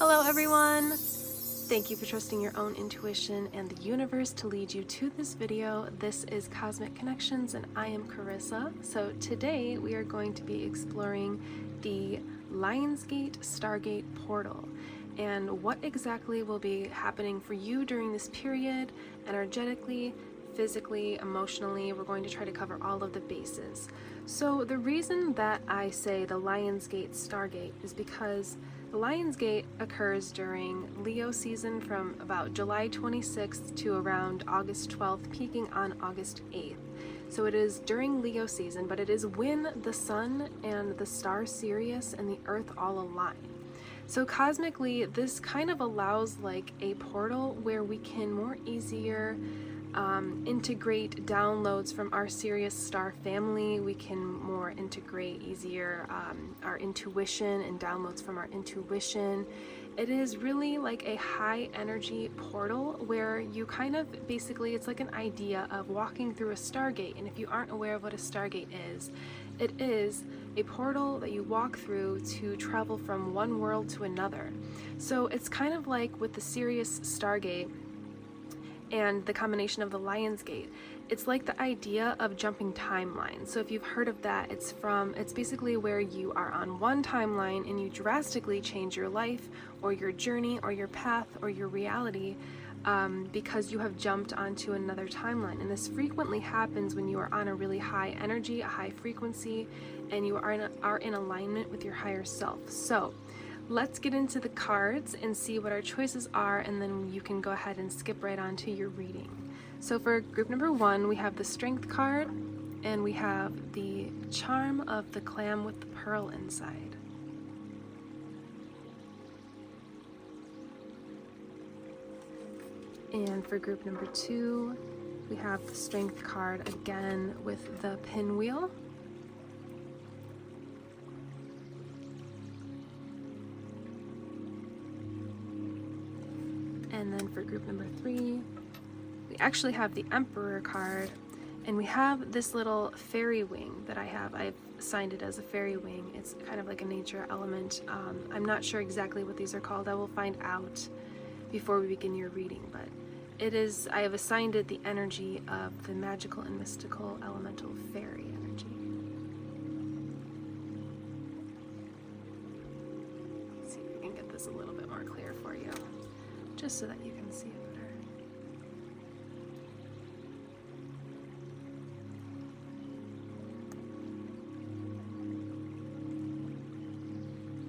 Hello everyone! Thank you for trusting your own intuition and the universe to lead you to this video. This is Cosmic Connections and I am Carissa. So today we are going to be exploring the Lionsgate Stargate portal and what exactly will be happening for you during this period, energetically, physically, emotionally. We're going to try to cover all of the bases. So the reason that I say the Lionsgate Stargate is because the Lionsgate occurs during Leo season from about July 26th to around August 12th, peaking on August 8th. So it is during Leo season, but it is when the sun and the star Sirius and the earth all align. So cosmically, this kind of allows like a portal where we can more easier integrate downloads from our Sirius star family. We can more integrate easier our intuition and downloads from our intuition. It is really like a high energy portal where you kind of basically, it's like an idea of walking through a Stargate. And if you aren't aware of what a Stargate is, it is a portal that you walk through to travel from one world to another. So it's kind of like with the Sirius Stargate and the combination of the Lionsgate, it's like the idea of jumping timelines. So if you've heard of that, it's basically where you are on one timeline and you drastically change your life or your journey or your path or your reality because you have jumped onto another timeline. And this frequently happens when you are on a really high energy, a high frequency, and you are in alignment with your higher self. So let's get into the cards and see what our choices are, and then you can go ahead and skip right on to your reading. So for group number 1, we have the Strength card, and we have the Charm of the Clam with the Pearl inside. And for group number 2, we have the Strength card again with the Pinwheel. And then for group number 3, we actually have the Emperor card, and we have this little fairy wing that I've assigned it as a fairy wing. It's kind of like a nature element. I'm not sure exactly what these are called. I will find out before we begin your reading, but I have assigned it the energy of the magical and mystical elemental fairy energy. Let's see if we can get this a little bit more clear for you, just so that you can see it better.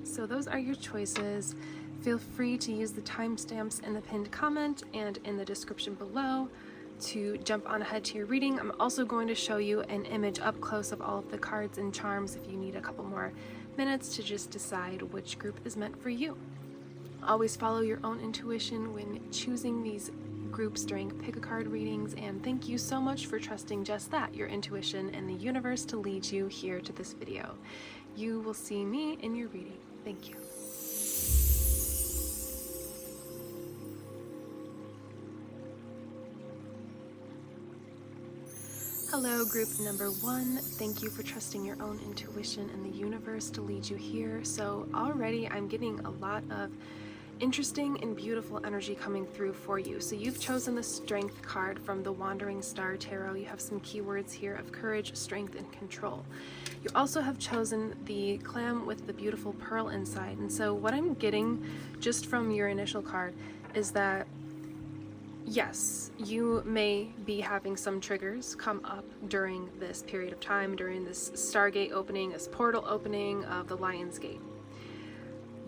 So those are your choices. Feel free to use the timestamps in the pinned comment and in the description below to jump on ahead to your reading. I'm also going to show you an image up close of all of the cards and charms if you need a couple more minutes to just decide which group is meant for you. Always follow your own intuition when choosing these groups during pick-a-card readings, and thank you so much for trusting just that, your intuition and the universe to lead you here to this video. You will see me in your reading. Thank you. Hello, group number 1. Thank you for trusting your own intuition and the universe to lead you here. So already I'm getting a lot of interesting and beautiful energy coming through for you. So you've chosen the Strength card from the Wandering Star Tarot. You have some keywords here of courage, strength, and control. You also have chosen the Clam with the beautiful pearl inside. And so what I'm getting just from your initial card is that yes, you may be having some triggers come up during this period of time, during this Stargate opening, this portal opening of the Lionsgate.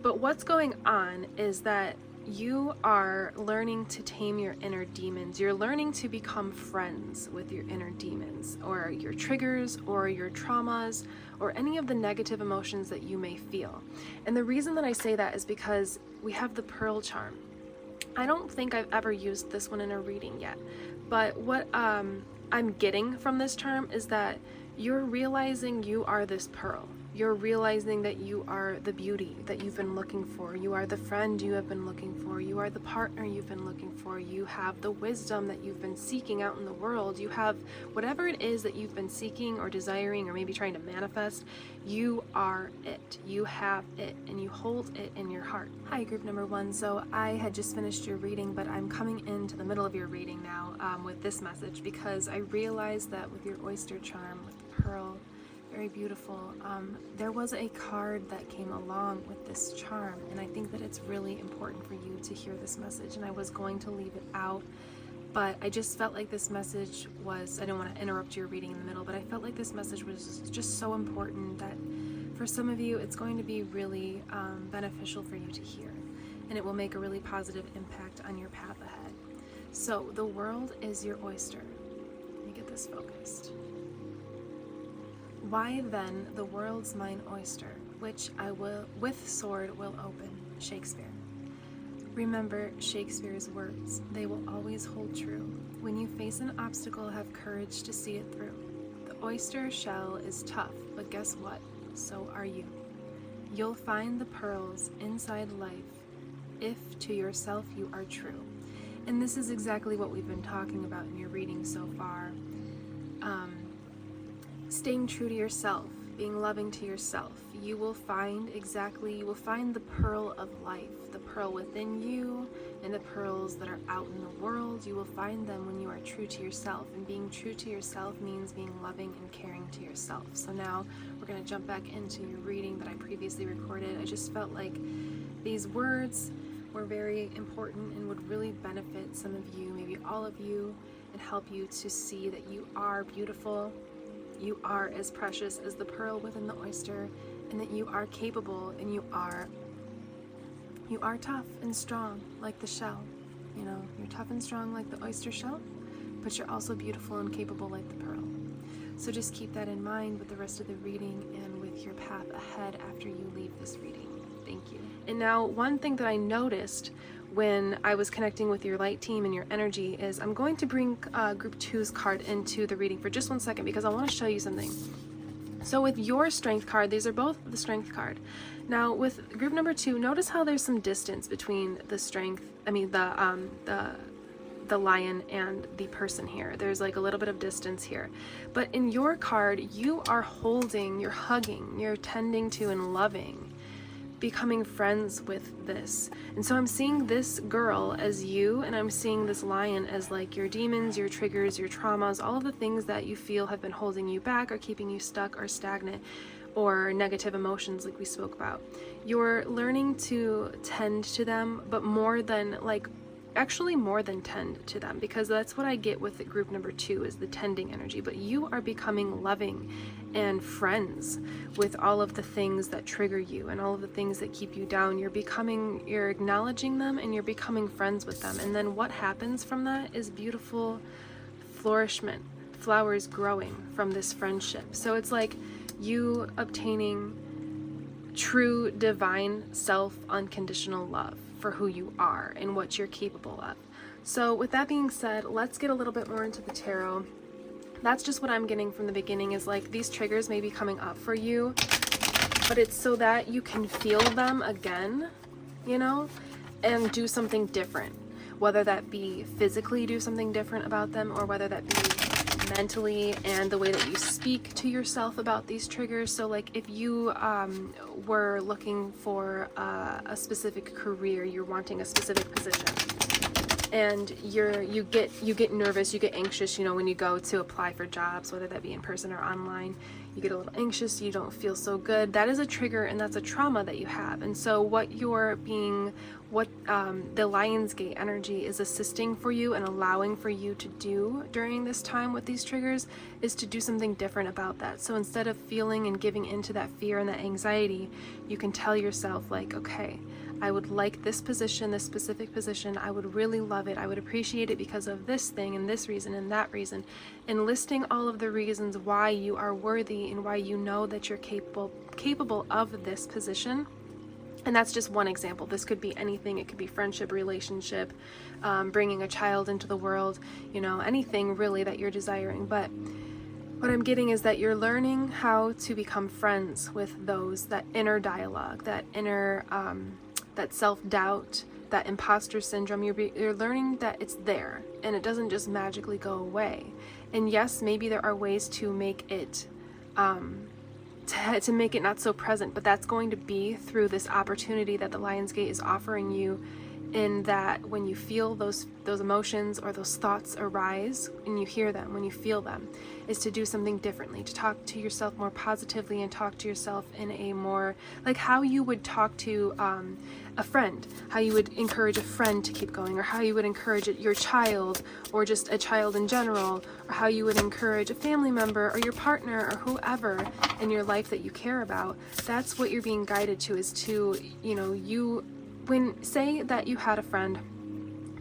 But what's going on is that you are learning to tame your inner demons. You're learning to become friends with your inner demons, or your triggers, or your traumas, or any of the negative emotions that you may feel. And the reason that I say that is because we have the Pearl charm. I don't think I've ever used this one in a reading yet, but what I'm getting from this charm is that you're realizing you are this pearl. You're realizing that you are the beauty that you've been looking for. You are the friend you have been looking for. You are the partner you've been looking for. You have the wisdom that you've been seeking out in the world. You have whatever it is that you've been seeking or desiring or maybe trying to manifest. You are it. You have it, and you hold it in your heart. Hi, group number 1. So I had just finished your reading, but I'm coming into the middle of your reading now with this message, because I realized that with your oyster charm, with the pearl, very beautiful, there was a card that came along with this charm, and I think that it's really important for you to hear this message, and I was going to leave it out, but I just felt like this message was, I don't want to interrupt your reading in the middle, but I felt like this message was just so important that for some of you it's going to be really beneficial for you to hear, and it will make a really positive impact on your path ahead. So the world is your oyster. Let me get this focused. Why then the world's mine oyster, which I will with sword will open. Shakespeare. Remember Shakespeare's words. They will always hold true. When you face an obstacle, have courage to see it through. The oyster shell is tough, but guess what? So are you. You'll find the pearls inside life if to yourself you are true. And this is exactly what we've been talking about in your reading so far. Staying true to yourself, being loving to yourself. You will find the pearl of life, the pearl within you, and the pearls that are out in the world. You will find them when you are true to yourself, and being true to yourself means being loving and caring to yourself. So now we're going to jump back into your reading that I previously recorded. I just felt like these words were very important and would really benefit some of you, maybe all of you, and help you to see that you are beautiful. You are as precious as the pearl within the oyster, and that you are capable, and you are tough and strong like the shell. You know, you're tough and strong like the oyster shell, but you're also beautiful and capable like the pearl. So just keep that in mind with the rest of the reading and with your path ahead after you leave this reading. Thank you. And now, one thing that I noticed when I was connecting with your light team and your energy is I'm going to bring group 2's card into the reading for just 1 second, because I want to show you something. So with your strength card, these are both the strength card. Now with group number 2, notice how there's some distance between the the lion and the person here. There's like a little bit of distance here. But in your card, you are holding, you're hugging, you're tending to and loving, becoming friends with this. And so I'm seeing this girl as you, and I'm seeing this lion as like your demons, your triggers, your traumas, all of the things that you feel have been holding you back or keeping you stuck or stagnant, or negative emotions like we spoke about. You're learning to tend to them, but more than tend to them, because that's what I get with group number 2 is the tending energy. But you are becoming loving and friends with all of the things that trigger you and all of the things that keep you down. You're acknowledging them, and you're becoming friends with them. And then what happens from that is beautiful flourishment, flowers growing from this friendship. So it's like you obtaining true divine self unconditional love for who you are and what you're capable of. So with that being said, let's get a little bit more into the tarot. That's just what I'm getting from the beginning, is like these triggers may be coming up for you, but it's so that you can feel them again, you know, and do something different, whether that be physically do something different about them, or whether that be mentally and the way that you speak to yourself about these triggers. So like if you were looking for a specific career, you're wanting a specific position, and you get nervous, you get anxious, you know, when you go to apply for jobs, whether that be in person or online, you get a little anxious, you don't feel so good. That is a trigger, and that's a trauma that you have. And so what the Lionsgate energy is assisting for you and allowing for you to do during this time with these triggers is to do something different about that. So instead of feeling and giving into that fear and that anxiety, you can tell yourself like, okay, I would like this position, this specific position. I would really love it. I would appreciate it because of this thing and this reason and that reason. And listing all of the reasons why you are worthy and why you know that you're capable of this position. And that's just one example. This could be anything. It could be friendship, relationship, bringing a child into the world, you know, anything really that you're desiring. But What I'm getting is that you're learning how to become friends with those, that inner dialogue, that inner, that self-doubt, that imposter syndrome. You're learning that it's there and it doesn't just magically go away. And yes, maybe there are ways to make it, to make it not so present, but that's going to be through this opportunity that the Lionsgate is offering you, in that when you feel those emotions or those thoughts arise and you hear them, when you feel them, is to do something differently, to talk to yourself more positively and talk to yourself in a more, like how you would talk to a friend, how you would encourage a friend to keep going, or how you would encourage your child, or just a child in general, or how you would encourage a family member or your partner or whoever in your life that you care about. That's what you're being guided to, is to, you know, when, say that you had a friend,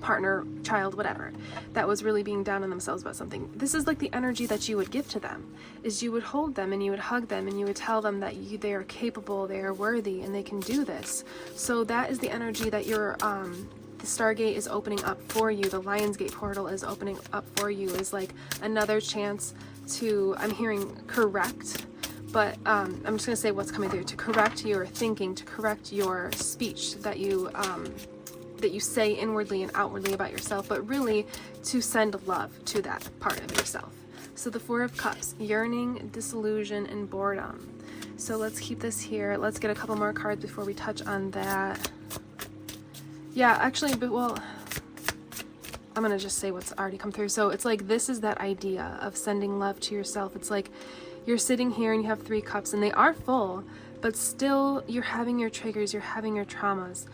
partner, child, whatever, that was really being down on themselves about something, this is like the energy that you would give to them, is you would hold them and you would hug them and you would tell them that they are capable, they are worthy, and they can do this. So that is the energy that the Stargate is opening up for you, the Lionsgate portal is opening up for you, is like another chance to, I'm hearing correct, but I'm just going to say what's coming through, to correct your thinking, to correct your speech that you say inwardly and outwardly about yourself, but really to send love to that part of yourself. So the Four of Cups, yearning, disillusion, and boredom. So let's keep this here. Let's get a couple more cards before we touch on that. Yeah, actually, but well, I'm going to just say what's already come through. So it's like, this is that idea of sending love to yourself. It's like, you're sitting here and you have 3 cups and they are full, but still you're having your triggers, you're having your traumas.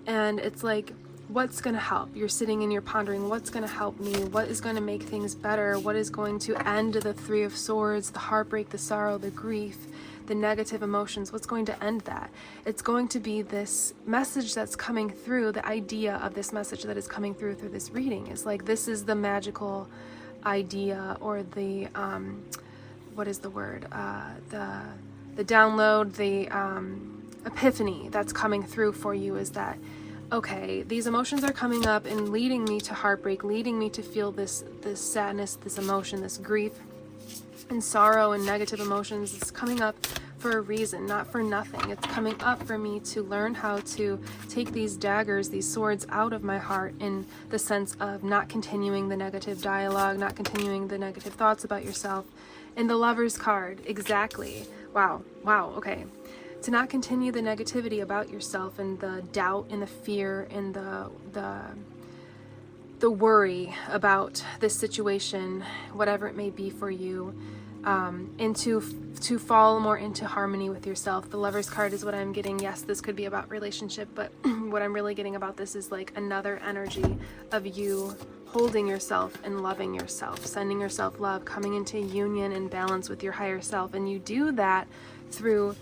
And it's like, what's going to help? You're sitting and you're pondering, what's going to help me? What is going to make things better? What is going to end the 3 of Swords, the heartbreak, the sorrow, the grief, the negative emotions? What's going to end that? It's going to be this message that's coming through, the idea of this message that is coming through this reading. Is like, this is the magical idea, or the, what is the word? The download, the epiphany that's coming through for you, is that, okay, these emotions are coming up and leading me to heartbreak, leading me to feel this sadness, this emotion, this grief and sorrow and negative emotions. It's coming up for a reason, not for nothing. It's coming up for me to learn how to take these daggers, these swords out of my heart, in the sense of not continuing the negative dialogue, not continuing the negative thoughts about yourself. And the Lover's card, exactly. Wow, okay. To not continue the negativity about yourself and the doubt and the fear and the worry about this situation, whatever it may be for you, and to fall more into harmony with yourself. The Lover's card is what I'm getting. Yes, this could be about relationship, but what I'm really getting about this is like another energy of you holding yourself and loving yourself, sending yourself love, coming into union and balance with your higher self. And you do that through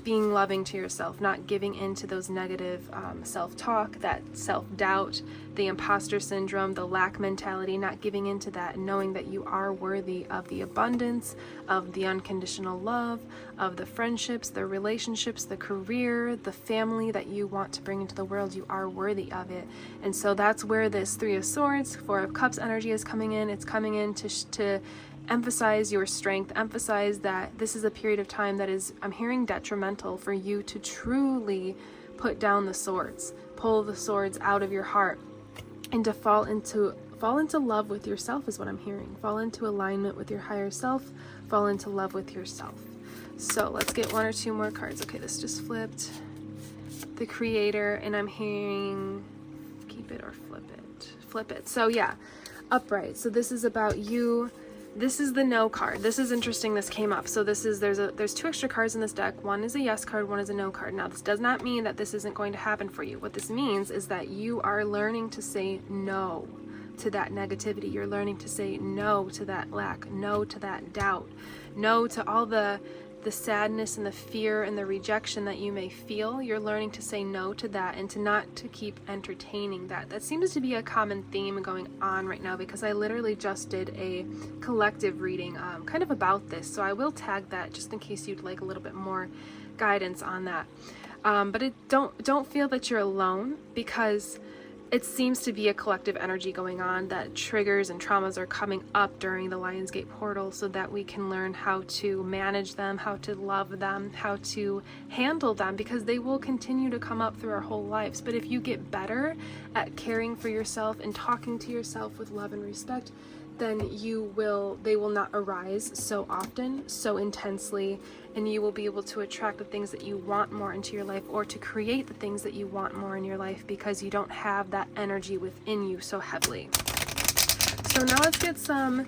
being loving to yourself, not giving in to those negative self-talk, that self-doubt, the imposter syndrome, the lack mentality, not giving into that, and knowing that you are worthy of the abundance, of the unconditional love, of the friendships, the relationships, the career, the family that you want to bring into the world. You are worthy of it. And so that's where this 3 of Swords, 4 of Cups energy is coming in. It's coming in to emphasize your strength, emphasize that this is a period of time that is, I'm hearing, detrimental for you to truly put down the swords, pull the swords out of your heart, and to fall into love with yourself is what I'm hearing. Fall into alignment with your higher self, fall into love with yourself. So let's get 1 or 2 more cards. Okay, this just flipped. The Creator, and I'm hearing keep it or flip it. So yeah, upright. So this is about you. This is the no card. This is interesting. This came up. So this is, there's 2 extra cards in this deck. One is a yes card, one is a no card. Now this does not mean that this isn't going to happen for you. What this means is that you are learning to say no to that negativity. You're learning to say no to that lack, no to that doubt, no to all the sadness and the fear and the rejection that you may feel. You're learning to say no to that, and to not to keep entertaining that. That seems to be a common theme going on right now, because I literally just did a collective reading kind of about this, so I will tag that just in case you'd like a little bit more guidance on that. But don't feel that you're alone, because it seems to be a collective energy going on, that triggers and traumas are coming up during the Lionsgate portal so that we can learn how to manage them, how to love them, how to handle them, because they will continue to come up through our whole lives. But if you get better at caring for yourself and talking to yourself with love and respect, then they will not arise so often, so intensely, and you will be able to attract the things that you want more into your life, or to create the things that you want more in your life, because you don't have that energy within you so heavily. So now let's get some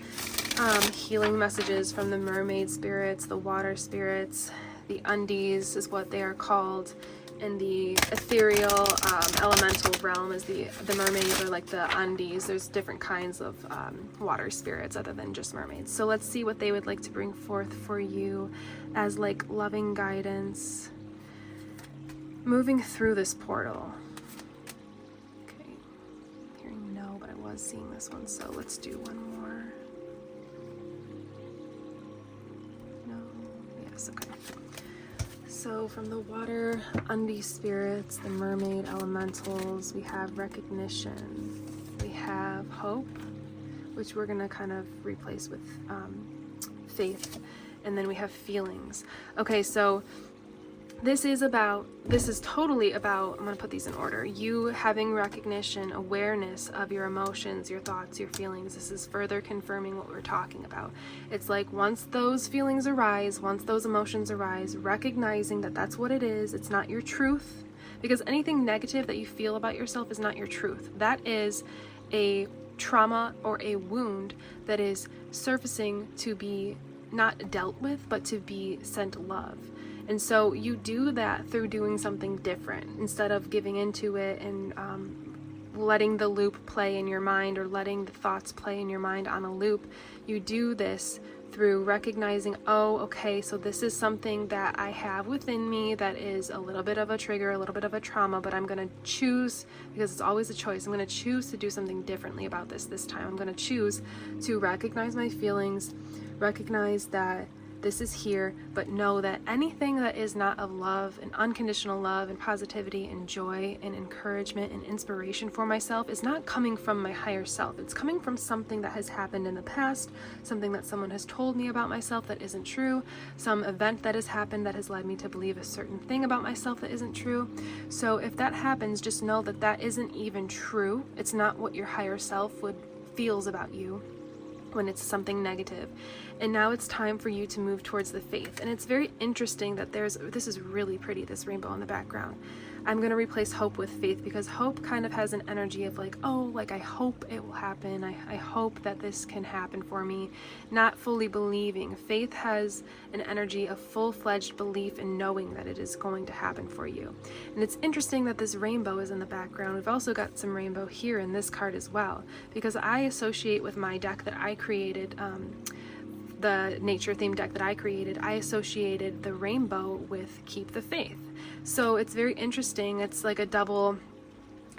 healing messages from the mermaid spirits, the water spirits, the undies is what they are called, and the ethereal elemental realm is the mermaids, or like the undies. There's different kinds of water spirits other than just mermaids. So let's see what they would like to bring forth for you as like loving guidance moving through this portal. Okay, hearing no, but I was seeing this one, so let's do one more. No, yes, okay. So from the water undie spirits, the mermaid elementals, we have recognition, we have hope, which we're gonna kind of replace with faith, and then we have feelings. Okay, so this is totally about, I'm gonna put these in order, you having recognition, awareness of your emotions, your thoughts, your feelings. This is further confirming what we're talking about. It's like once those feelings arise, once those emotions arise, recognizing that that's what it is, it's not your truth, because anything negative that you feel about yourself is not your truth. That is a trauma or a wound that is surfacing to be not dealt with, but to be sent love. And so you do that through doing something different, instead of giving into it and letting the loop play in your mind, or letting the thoughts play in your mind on a loop. You do this through recognizing, oh, okay, so this is something that I have within me that is a little bit of a trigger, a little bit of a trauma, but I'm going to choose, because it's always a choice, I'm going to choose to do something differently about this time. I'm going to choose to recognize my feelings, recognize that this is here, but know that anything that is not of love and unconditional love and positivity and joy and encouragement and inspiration for myself is not coming from my higher self. It's coming from something that has happened in the past, something that someone has told me about myself that isn't true, some event that has happened that has led me to believe a certain thing about myself that isn't true. So if that happens, just know that that isn't even true. It's not what your higher self feels about you when it's something negative. And now it's time for you to move towards the faith. And it's very interesting that this is really pretty, this rainbow in the background. I'm going to replace hope with faith, because hope kind of has an energy of like, oh, like I hope it will happen. I hope that this can happen for me, not fully believing. Faith has an energy of full-fledged belief and knowing that it is going to happen for you. And it's interesting that this rainbow is in the background. We've also got some rainbow here in this card as well, because I associate with my deck that I created, the nature theme deck that I created, I associated the rainbow with keep the faith. So it's very interesting. It's like a double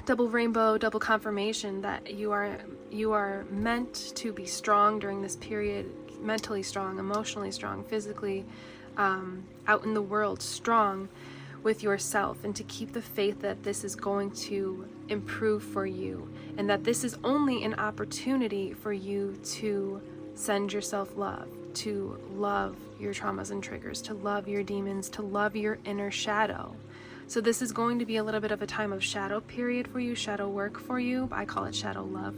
rainbow, double confirmation that you are meant to be strong during this period, mentally strong, emotionally strong, physically out in the world strong with yourself, and to keep the faith that this is going to improve for you, and that this is only an opportunity for you to send yourself love, to love your traumas and triggers, to love your demons, to love your inner shadow. So this is going to be a little bit of a time of shadow period for you, shadow work for you. I call it shadow love.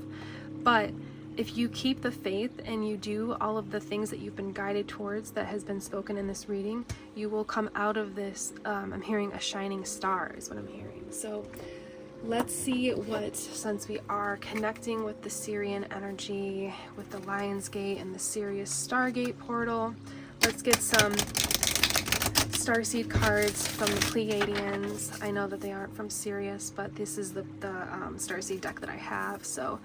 But if you keep the faith and you do all of the things that you've been guided towards that has been spoken in this reading, you will come out of this, I'm hearing a shining star is what I'm hearing. So let's see what, since we are connecting with the Syrian energy, with the Lionsgate and the Sirius Stargate portal, let's get some Starseed cards from the Pleiadians. I know that they aren't from Sirius, but this is the Starseed deck that I have. So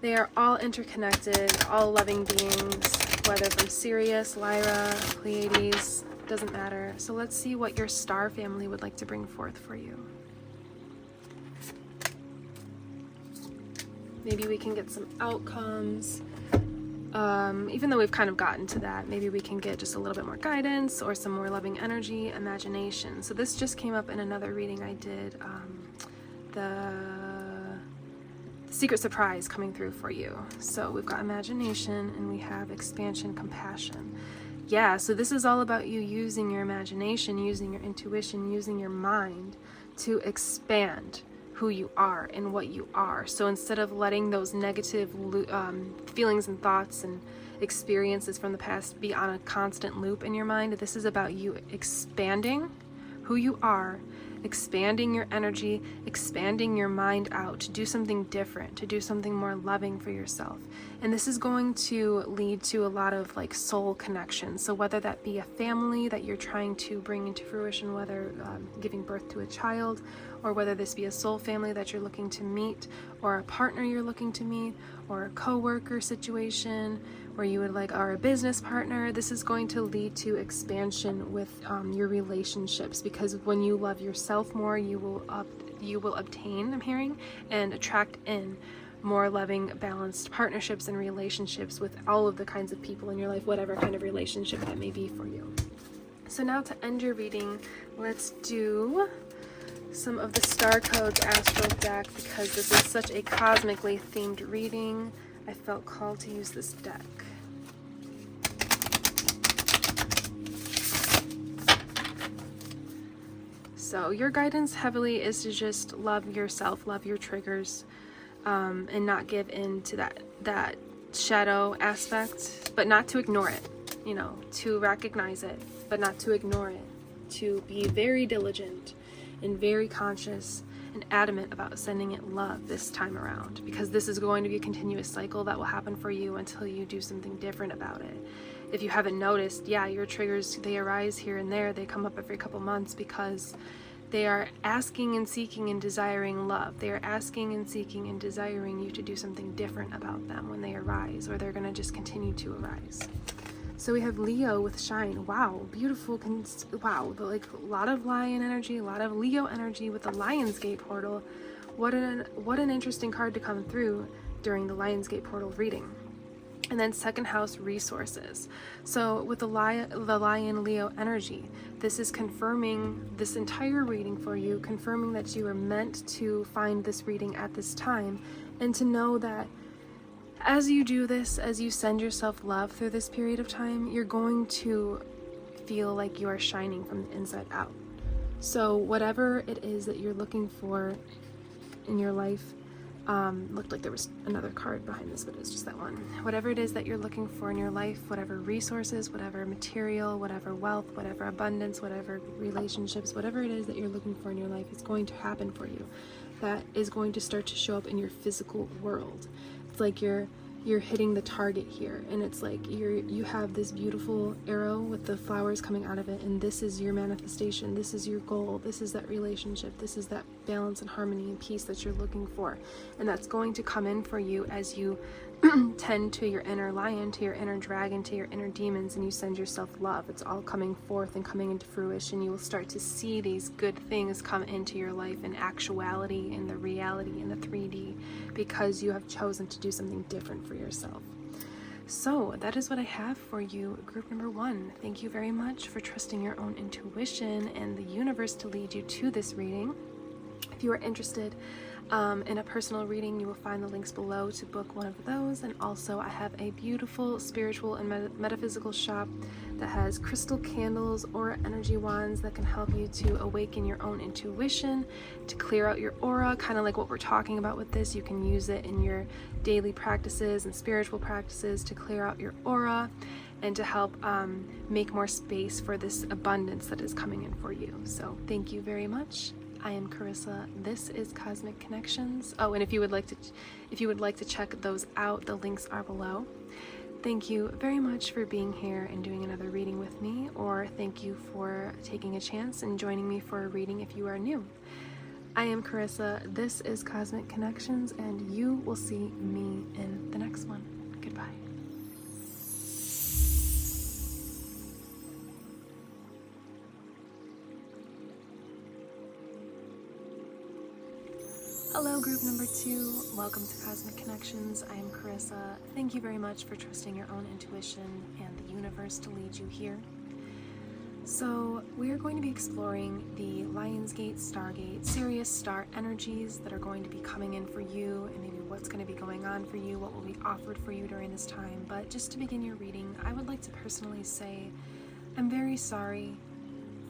they are all interconnected, all loving beings, whether from Sirius, Lyra, Pleiades, doesn't matter. So let's see what your star family would like to bring forth for you. Maybe we can get some outcomes. Even though we've kind of gotten to that, maybe we can get just a little bit more guidance or some more loving energy, imagination. So this just came up in another reading I did. secret surprise coming through for you. So we've got imagination and we have expansion, compassion. Yeah, so this is all about you using your imagination, using your intuition, using your mind to expand who you are and what you are. So instead of letting those negative feelings and thoughts and experiences from the past be on a constant loop in your mind, this is about you expanding who you are, expanding your energy, expanding your mind out to do something different, to do something more loving for yourself. And this is going to lead to a lot of like soul connections. So whether that be a family that you're trying to bring into fruition, whether giving birth to a child, or whether this be a soul family that you're looking to meet, or a partner you're looking to meet, or a co-worker situation where you would like are a business partner, this is going to lead to expansion with your relationships, because when you love yourself more, you will obtain, I'm hearing, and attract in more loving, balanced partnerships and relationships with all of the kinds of people in your life, whatever kind of relationship that may be for you. So now to end your reading, let's do some of the Star Codes Astral deck, because this is such a cosmically themed reading. I felt called to use this deck. So your guidance heavily is to just love yourself, love your triggers, and not give in to that shadow aspect, but not to ignore it, you know, to recognize it, but not to ignore it, to be very diligent and very conscious and adamant about sending it love this time around, because this is going to be a continuous cycle that will happen for you until you do something different about it. If you haven't noticed, yeah, your triggers, they arise here and there, they come up every couple months because they are asking and seeking and desiring love. They are asking and seeking and desiring you to do something different about them when they arise, or they're going to just continue to arise. So we have Leo with shine. Wow, beautiful. Wow, like a lot of lion energy, a lot of Leo energy with the Lionsgate portal. What an interesting card to come through during the Lionsgate portal reading. And then second house, resources. So with the lion Leo energy, this is confirming this entire reading for you, confirming that you are meant to find this reading at this time, and to know that as you do this, as you send yourself love through this period of time, you're going to feel like you are shining from the inside out. So whatever it is that you're looking for in your life, looked like there was another card behind this, but it's just that one. Whatever it is that you're looking for in your life, whatever resources, whatever material, whatever wealth, whatever abundance, whatever relationships, whatever it is that you're looking for in your life is going to happen for you. That is going to start to show up in your physical world. It's like you're hitting the target here, and it's like you have this beautiful arrow with the flowers coming out of it, and this is your manifestation, this is your goal, this is that relationship, this is that balance and harmony and peace that you're looking for. And that's going to come in for you as you tend to your inner lion, to your inner dragon, to your inner demons, and you send yourself love. It's all coming forth and coming into fruition. You will start to see these good things come into your life in actuality, in the reality, in the 3D, because you have chosen to do something different for yourself. So that is what I have for you, group number 1. Thank you very much for trusting your own intuition and the universe to lead you to this reading. If you are interested in a personal reading, you will find the links below to book one of those. And also I have a beautiful spiritual and metaphysical shop that has crystal candles or energy wands that can help you to awaken your own intuition, to clear out your aura, kind of like what we're talking about with this. You can use it in your daily practices and spiritual practices to clear out your aura and to help make more space for this abundance that is coming in for you. So thank you very much. I am Carissa. This is Cosmic Connections. Oh, and if you would like to check those out, the links are below. Thank you very much for being here and doing another reading with me, or thank you for taking a chance and joining me for a reading if you are new. I am Carissa. This is Cosmic Connections, and you will see me in the next one. Goodbye. Hello, group number 2. Welcome to Cosmic Connections. I am Carissa. Thank you very much for trusting your own intuition and the universe to lead you here. So we are going to be exploring the Lionsgate, Stargate, Sirius star energies that are going to be coming in for you, and maybe what's going to be going on for you, what will be offered for you during this time. But just to begin your reading, I would like to personally say I'm very sorry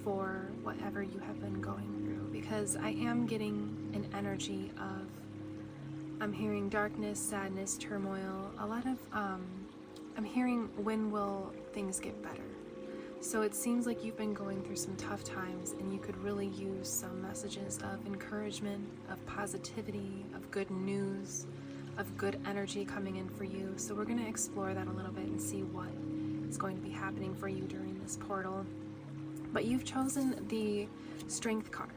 for whatever you have been going through, because I am getting an energy of, I'm hearing darkness, sadness, turmoil, a lot of, I'm hearing when will things get better. So it seems like you've been going through some tough times, and you could really use some messages of encouragement, of positivity, of good news, of good energy coming in for you. So we're going to explore that a little bit and see what is going to be happening for you during this portal. But you've chosen the Strength card.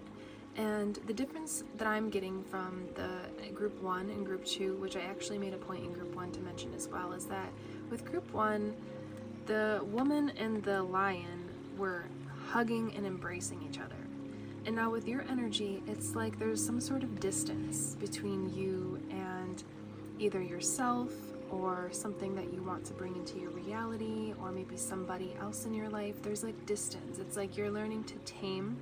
And the difference that I'm getting from the group 1 and group 2, which I actually made a point in group 1 to mention as well, is that with group 1, the woman and the lion were hugging and embracing each other. And now with your energy, it's like there's some sort of distance between you and either yourself or something that you want to bring into your reality, or maybe somebody else in your life. There's like distance. It's like you're learning to tame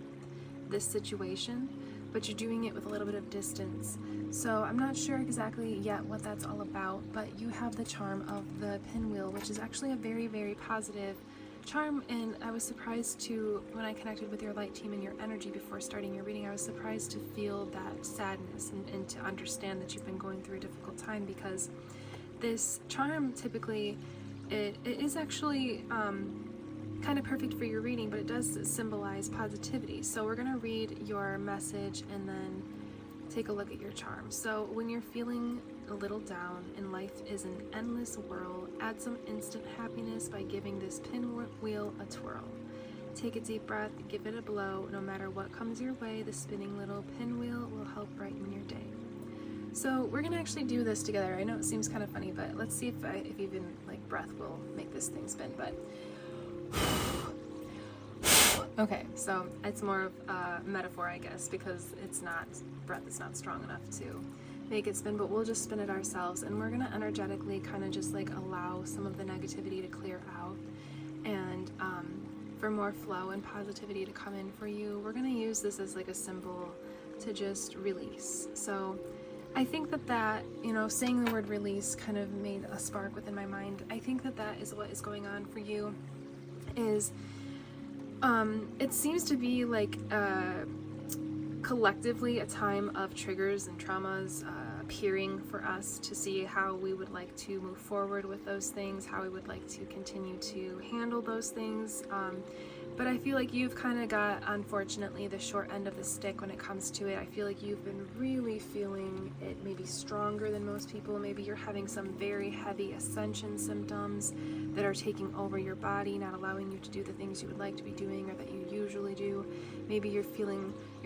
this situation, but you're doing it with a little bit of distance. So I'm not sure exactly yet what that's all about, but you have the charm of the pinwheel, which is actually a very, very positive charm. And I was surprised to, when I connected with your light team and your energy before starting your reading, I was surprised to feel that sadness and to understand that you've been going through a difficult time, because this charm typically, it is actually kind of perfect for your reading, but it does symbolize positivity. So we're going to read your message and then take a look at your charm. So when you're feeling a little down and life is an endless whirl, add some instant happiness by giving this pinwheel a twirl. Take a deep breath, give it a blow. No matter what comes your way, the spinning little pinwheel will help brighten your day. So we're gonna actually do this together. I know it seems kind of funny, but let's see if even like breath will make this thing spin. But okay, so it's more of a metaphor, I guess, because it's not, breath is not strong enough to make it spin, but we'll just spin it ourselves, and we're gonna energetically kind of just like allow some of the negativity to clear out, and for more flow and positivity to come in for you, we're gonna use this as like a symbol to just release. So I think that, you know, saying the word release kind of made a spark within my mind. I think that is what is going on for you, is it seems to be like collectively a time of triggers and traumas appearing for us to see how we would like to move forward with those things, how we would like to continue to handle those things. But I feel like you've kind of got, unfortunately, the short end of the stick when it comes to it. I feel like you've been really feeling it maybe stronger than most people. Maybe you're having some very heavy ascension symptoms that are taking over your body, not allowing you to do the things you would like to be doing or that you usually do. Maybe you're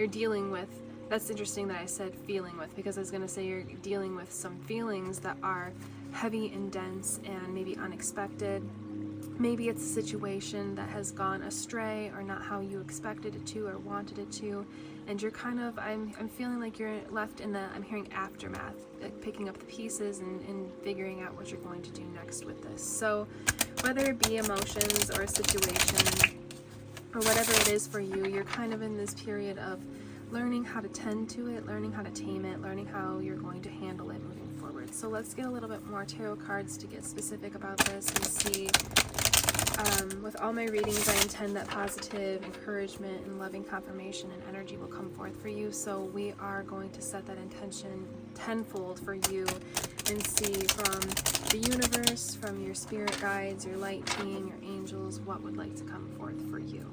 dealing with, that's interesting that I said feeling with, because I was going to say you're dealing with some feelings that are heavy and dense and maybe unexpected. Maybe it's a situation that has gone astray or not how you expected it to or wanted it to, and you're kind of, I'm feeling like you're left in the, I'm hearing aftermath, like picking up the pieces and figuring out what you're going to do next with this. So whether it be emotions or a situation or whatever it is for you, you're kind of in this period of learning how to tend to it, learning how to tame it, learning how you're going to handle it moving forward. So let's get a little bit more tarot cards to get specific about this and see. With all my readings, I intend that positive encouragement and loving confirmation and energy will come forth for you. So we are going to set that intention tenfold for you and see from the universe, from your spirit guides, your light team, your angels, what would like to come forth for you.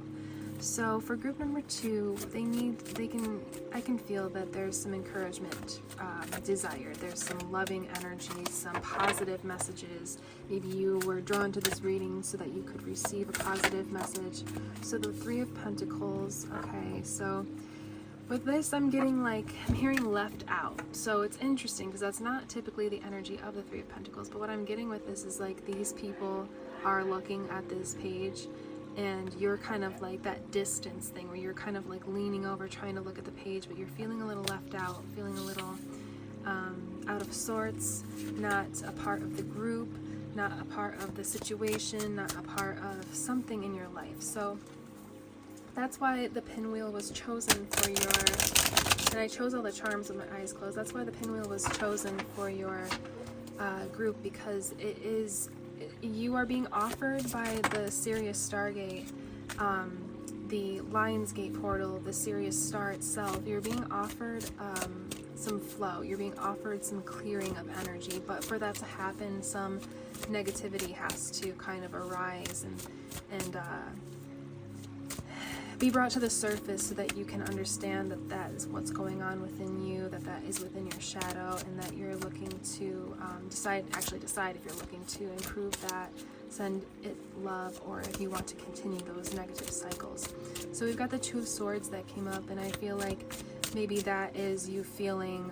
So for group number 2, I can feel that there's some encouragement desired. There's some loving energy, some positive messages. Maybe you were drawn to this reading so that you could receive a positive message. So the 3 of Pentacles, okay, so with this I'm hearing left out. So it's interesting because that's not typically the energy of the 3 of Pentacles, but what I'm getting with this is like these people are looking at this page, and you're kind of like that distance thing where you're kind of like leaning over trying to look at the page, but you're feeling a little left out, feeling a little out of sorts, not a part of the group, not a part of the situation, not a part of something in your life. So That's why the pinwheel was chosen for your, and I chose all the charms with my eyes closed. That's why the pinwheel was chosen for your group, because it is, you are being offered by the Sirius Stargate, the Lionsgate portal, the Sirius star itself. You're being offered some flow. You're being offered some clearing of energy, but for that to happen, some negativity has to kind of arise and be brought to the surface so that you can understand that that is what's going on within you, that that is within your shadow, and that you're looking to decide if you're looking to improve that, send it love, or if you want to continue those negative cycles. So we've got the Two of Swords that came up, and I feel like maybe that is you feeling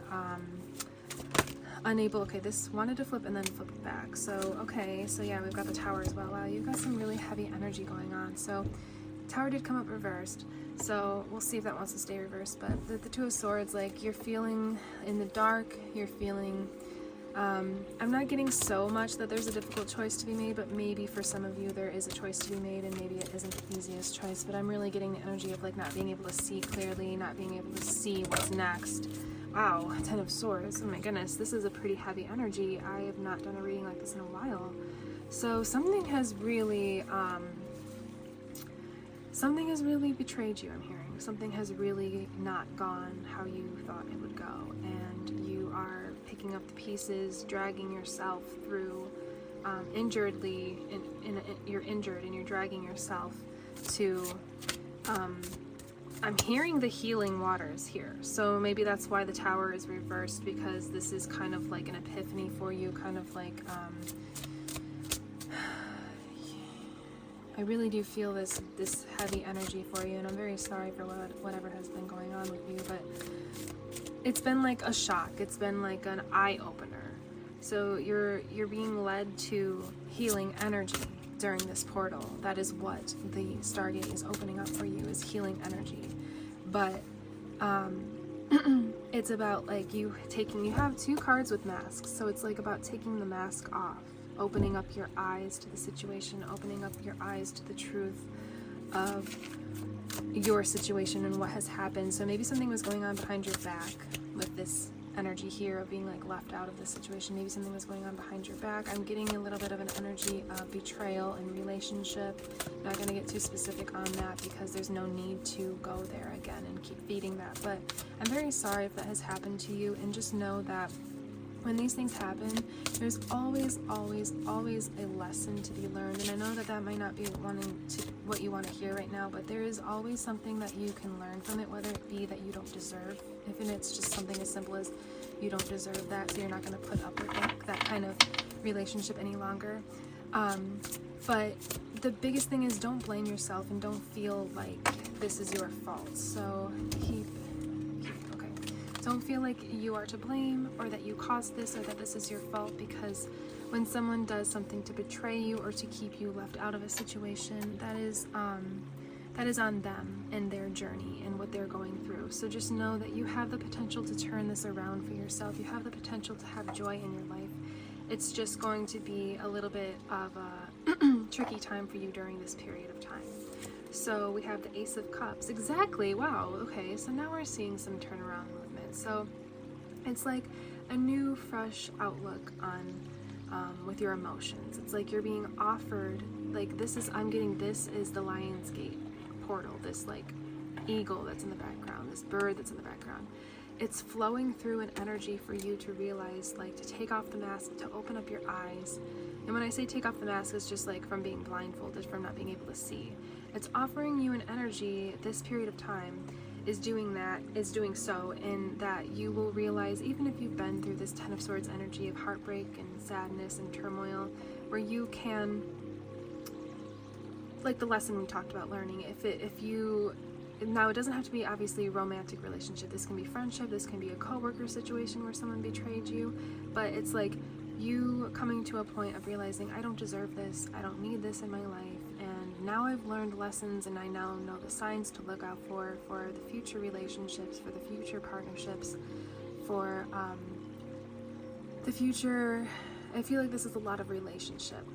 unable. Okay, this wanted to flip and then flip it back. So, okay, so yeah, we've got the Tower as well. Wow, you've got some really heavy energy going on. So Tower did come up reversed, so we'll see if that wants to stay reversed. But the Two of Swords, like, you're feeling in the dark, you're feeling, I'm not getting so much that there's a difficult choice to be made, but maybe for some of you there is a choice to be made, and maybe it isn't the easiest choice. But I'm really getting the energy of like not being able to see clearly, not being able to see what's next. Wow, Ten of Swords, oh my goodness, this is a pretty heavy energy. I have not done a reading like this in a while. So something has really betrayed you, I'm hearing. Something has really not gone how you thought it would go, and you are picking up the pieces, dragging yourself through injuredly, you're injured and you're dragging yourself to, I'm hearing the healing waters here. So maybe that's why the Tower is reversed, because this is kind of like an epiphany for you, kind of like, I really do feel this heavy energy for you, and I'm very sorry for whatever has been going on with you, but it's been like a shock. It's been like an eye-opener. So you're being led to healing energy during this portal. That is what the Stargate is opening up for you, is healing energy. But it's about like you have two cards with masks, so it's like about taking the mask off, opening up your eyes to the situation, opening up your eyes to the truth of your situation and what has happened. So maybe something was going on behind your back with this energy here of being like left out of the situation. Maybe something was going on behind your back. I'm getting a little bit of an energy of betrayal in relationship. Not going to get too specific on that because there's no need to go there again and keep feeding that. But I'm very sorry if that has happened to you, and just know that when these things happen, there's always a lesson to be learned. And I know that that might not be what you want to hear right now, but there is always something that you can learn from it, whether it be that you don't deserve, if it's just something as simple as you don't deserve that, so you're not going to put up with that kind of relationship any longer. But the biggest thing is, don't blame yourself and don't feel like this is your fault. So don't feel like you are to blame, or that you caused this, or that this is your fault, because when someone does something to betray you or to keep you left out of a situation, that is on them and their journey and what they're going through. So just know that you have the potential to turn this around for yourself. You have the potential to have joy in your life. It's just going to be a little bit of a tricky time for you during this period of time. So we have the Ace of Cups. Exactly. Wow. Okay. So now we're seeing some turnaround movement. So it's like a new, fresh outlook on with your emotions. It's like you're being offered, like, I'm getting this is the Lionsgate portal, this like eagle that's in the background, this bird that's in the background. It's flowing through an energy for you to realize, like, to take off the mask, to open up your eyes. And when I say take off the mask, it's just like from being blindfolded, from not being able to see. It's offering you an energy, this period of time is doing so, and that you will realize, even if you've been through this Ten of Swords energy of heartbreak and sadness and turmoil, where you can, like the lesson we talked about learning, now it doesn't have to be obviously a romantic relationship. This can be friendship, this can be a co-worker situation where someone betrayed you, but it's like you coming to a point of realizing, I don't deserve this, I don't need this in my life, and now I've learned lessons, and I now know the signs to look out for the future relationships, for the future partnerships, for the future. I feel like this is a lot of relationship.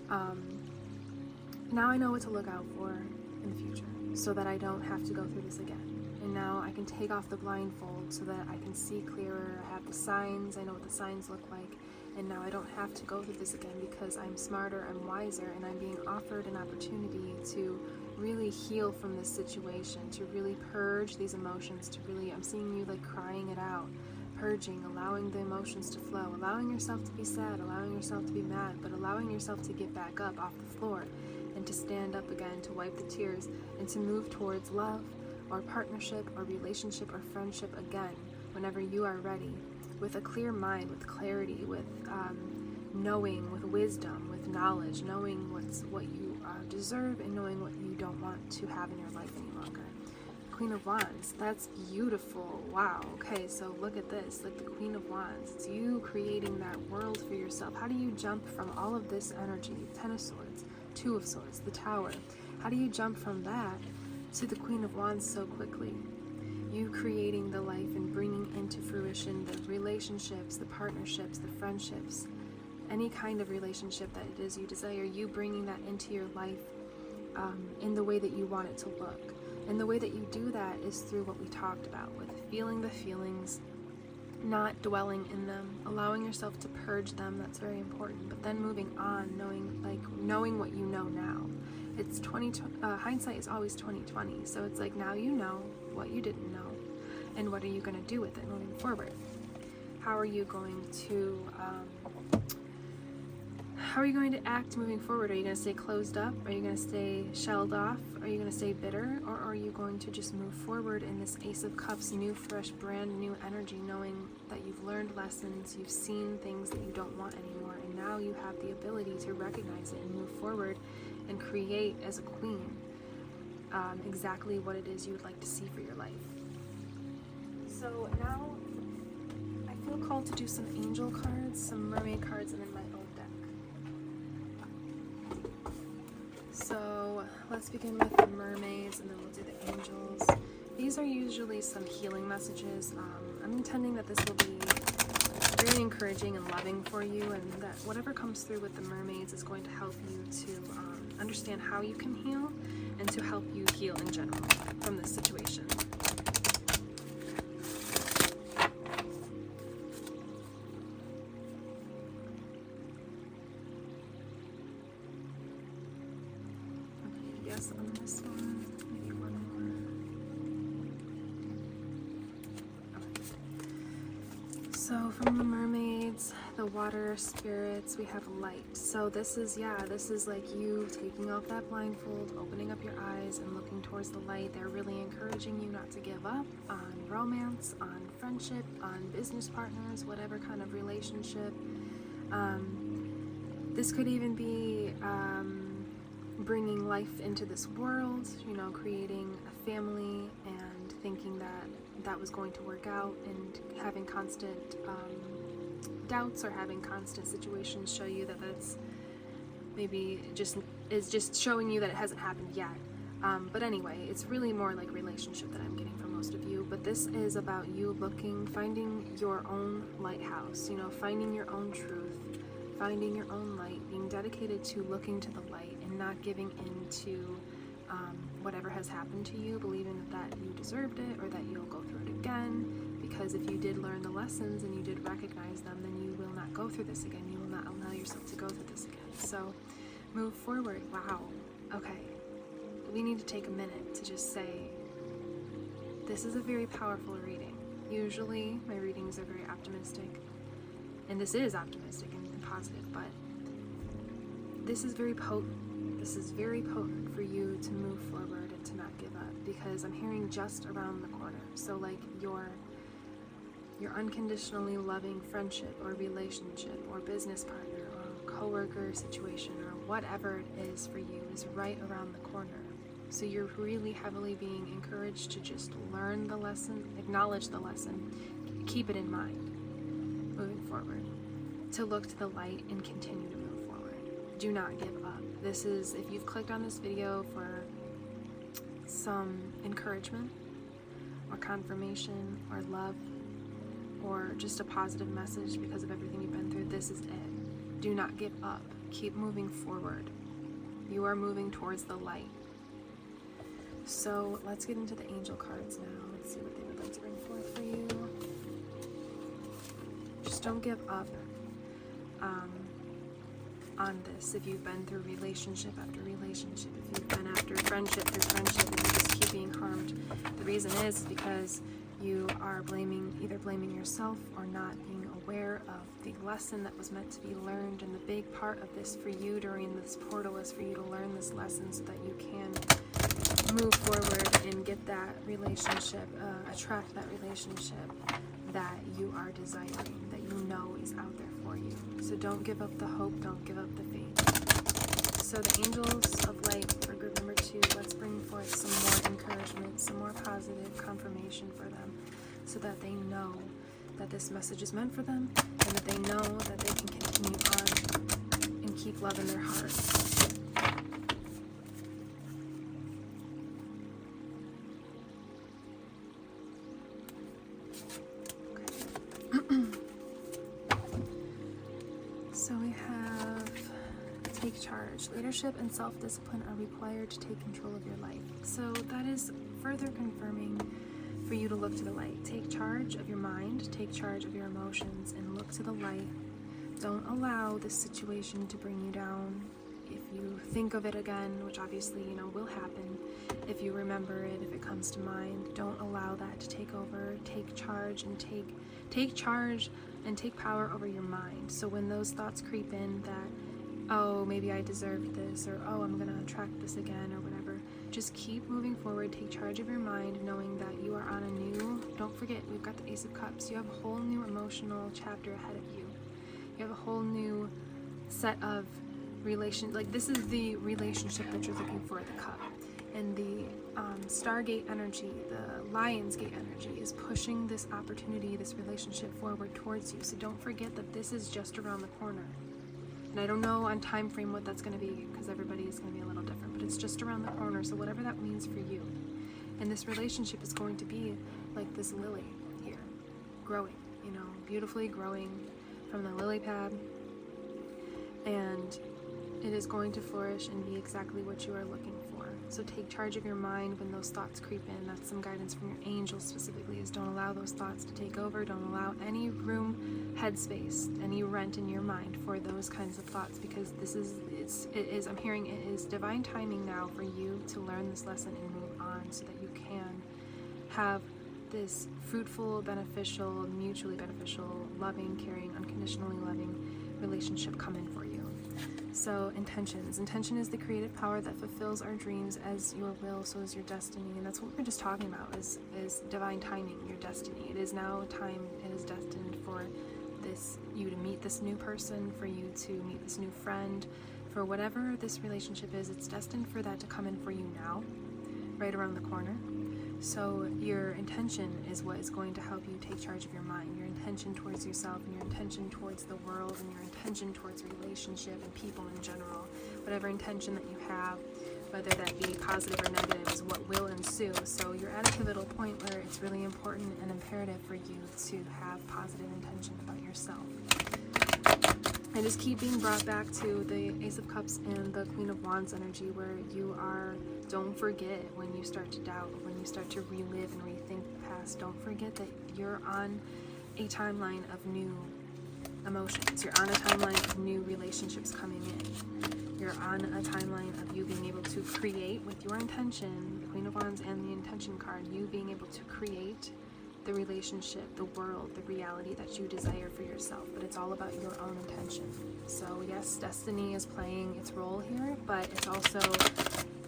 Now I know what to look out for in the future. so that I don't have to go through this again. And now I can take off the blindfold so that I can see clearer. I have the signs, I know what the signs look like, and now I don't have to go through this again because I'm smarter, I'm wiser, and I'm being offered an opportunity to really heal from this situation, to really purge these emotions, to really, I'm seeing you like crying it out, purging, allowing the emotions to flow, allowing yourself to be sad, allowing yourself to be mad, but allowing yourself to get back up off the floor and to stand up again, to wipe the tears, and to move towards love or partnership or relationship or friendship again whenever you are ready, with a clear mind, with clarity, with knowing, with wisdom, with knowledge, knowing what you deserve and knowing what you don't want to have in your life any longer. Queen of Wands, that's beautiful. Wow. Okay, so look at this, like the Queen of Wands. It's you creating that world for yourself. How do you jump from all of this energy? Ten of Swords, Two of Swords, the Tower. How do you jump from that to the Queen of Wands so quickly? You creating the life and bringing into fruition the relationships, the partnerships, the friendships, any kind of relationship that it is you desire, you bringing that into your life in the way that you want it to look. And the way that you do that is through what we talked about, with feeling the feelings, not dwelling in them, allowing yourself to purge them. That's very important. But then moving on, knowing what you know now. It's hindsight is always 20/20. So it's like now you know what you didn't know, and what are you going to do with it moving forward? How are you going to act moving forward? Are you going to stay closed up? Are you going to stay shelled off? Are you going to stay bitter? Or are you going to just move forward in this Ace of Cups, new, fresh, brand new energy, knowing that you've learned lessons, you've seen things that you don't want anymore, and now you have the ability to recognize it and move forward and create as a queen exactly what it is you would like to see for your life. So now I feel called to do some angel cards, some mermaid cards, and then my own deck. So let's begin with the mermaids and then we'll do the angels. These are usually some healing messages. I'm intending that this will be very encouraging and loving for you, and that whatever comes through with the mermaids is going to help you to understand how you can heal and to help you heal in general from this situation. Yes, on this one, maybe one more. Okay. So from the mermaids, the water spirits, we have light. So this is like you taking off that blindfold, opening up your eyes and looking towards the light. They're really encouraging you not to give up on romance, on friendship, on business partners, whatever kind of relationship. This could even be bringing life into this world, creating a family and thinking that was going to work out, and having constant doubts or having constant situations show you that that's maybe just showing you that it hasn't happened yet. But anyway, it's really more like relationship that I'm getting from most of you. But this is about you finding your own lighthouse, finding your own truth, finding your own light, being dedicated to looking to the light and not giving in to whatever has happened to you, believing that you deserved it or that you'll go through it again. Because if you did learn the lessons and you did recognize them, then you will not go through this again. You will not allow yourself to go through this again. So move forward. Wow. Okay. We need to take a minute to just say, this is a very powerful reading. Usually my readings are very optimistic, and this is optimistic and positive, but this is very potent. This is very potent for you to move forward and to not give up, because I'm hearing just around the corner. So like your unconditionally loving friendship or relationship or business partner or coworker situation or whatever it is for you is right around the corner. So you're really heavily being encouraged to just learn the lesson, acknowledge the lesson, keep it in mind moving forward, to look to the light and continue to move forward. Do not give up. This is, if you've clicked on this video for some encouragement or confirmation or love or just a positive message because of everything you've been through, this is it. Do not give up. Keep moving forward. You are moving towards the light. So let's get into the angel cards now. Let's see what they would like to bring forth for you. Just don't give up on this. If you've been through relationship after relationship, if you've been after friendship through friendship, and you just keep being harmed, the reason is because you are either blaming yourself or not being aware of the lesson that was meant to be learned. And the big part of this for you during this portal is for you to learn this lesson so that you can move forward and get that relationship, attract that relationship that you are desiring, that you know is out there for you. So don't give up the hope, don't give up the faith. So the angels of light for group number 2, let's bring forth some more encouragement, some more positive confirmation for them, so that they know that this message is meant for them, and that they know that they can continue on and keep love in their hearts. So we have take charge. Leadership and self-discipline are required to take control of your life. So that is further confirming for you to look to the light. Take charge of your mind, take charge of your emotions, and look to the light. Don't allow this situation to bring you down. If you think of it again, which obviously, will happen, if you remember it, if it comes to mind, don't allow that to take over. Take charge and take charge and take power over your mind. So when those thoughts creep in that, oh, maybe I deserved this, or oh, I'm gonna attract this again, or whatever, just keep moving forward. Take charge of your mind, knowing that you are on a new, don't forget, we've got the Ace of Cups. You have a whole new emotional chapter ahead of you. You have a whole new set of this is the relationship that you're looking for, the cup. And the Stargate energy, the Lionsgate energy, is pushing this opportunity, this relationship forward towards you. So don't forget that this is just around the corner. And I don't know on time frame what that's going to be, because everybody is going to be a little different, but it's just around the corner. So whatever that means for you. And this relationship is going to be like this lily here, growing, beautifully growing from the lily pad. And it is going to flourish and be exactly what you are looking for. So take charge of your mind when those thoughts creep in. That's some guidance from your angels specifically, is don't allow those thoughts to take over. Don't allow any room, headspace, any rent in your mind for those kinds of thoughts, because I'm hearing it is divine timing now for you to learn this lesson and move on, so that you can have this fruitful, beneficial, mutually beneficial, loving, caring, unconditionally loving relationship come in for you. So intentions. Intention is the creative power that fulfills our dreams. As your will, so is your destiny. And that's what we're just talking about, is divine timing, your destiny. It is now time, it is destined for you to meet this new person, for you to meet this new friend, for whatever this relationship is. It's destined for that to come in for you now, right around the corner. So your intention is what is going to help you take charge of your mind, your intention towards yourself, and your intention towards the world, and your intention towards relationship and people in general. Whatever intention that you have, whether that be positive or negative, is what will ensue. So you're at a pivotal point where it's really important and imperative for you to have positive intention about yourself. I just keep being brought back to the Ace of Cups and the Queen of Wands energy, where you are, don't forget, when you start to doubt, when you start to relive and rethink the past, don't forget that you're on a timeline of new emotions. You're on a timeline of new relationships coming in. You're on a timeline of you being able to create with your intention, the Queen of Wands and the intention card, you being able to create the relationship, the world, the reality that you desire for yourself. But it's all about your own intention. So yes, destiny is playing its role here, but it's also,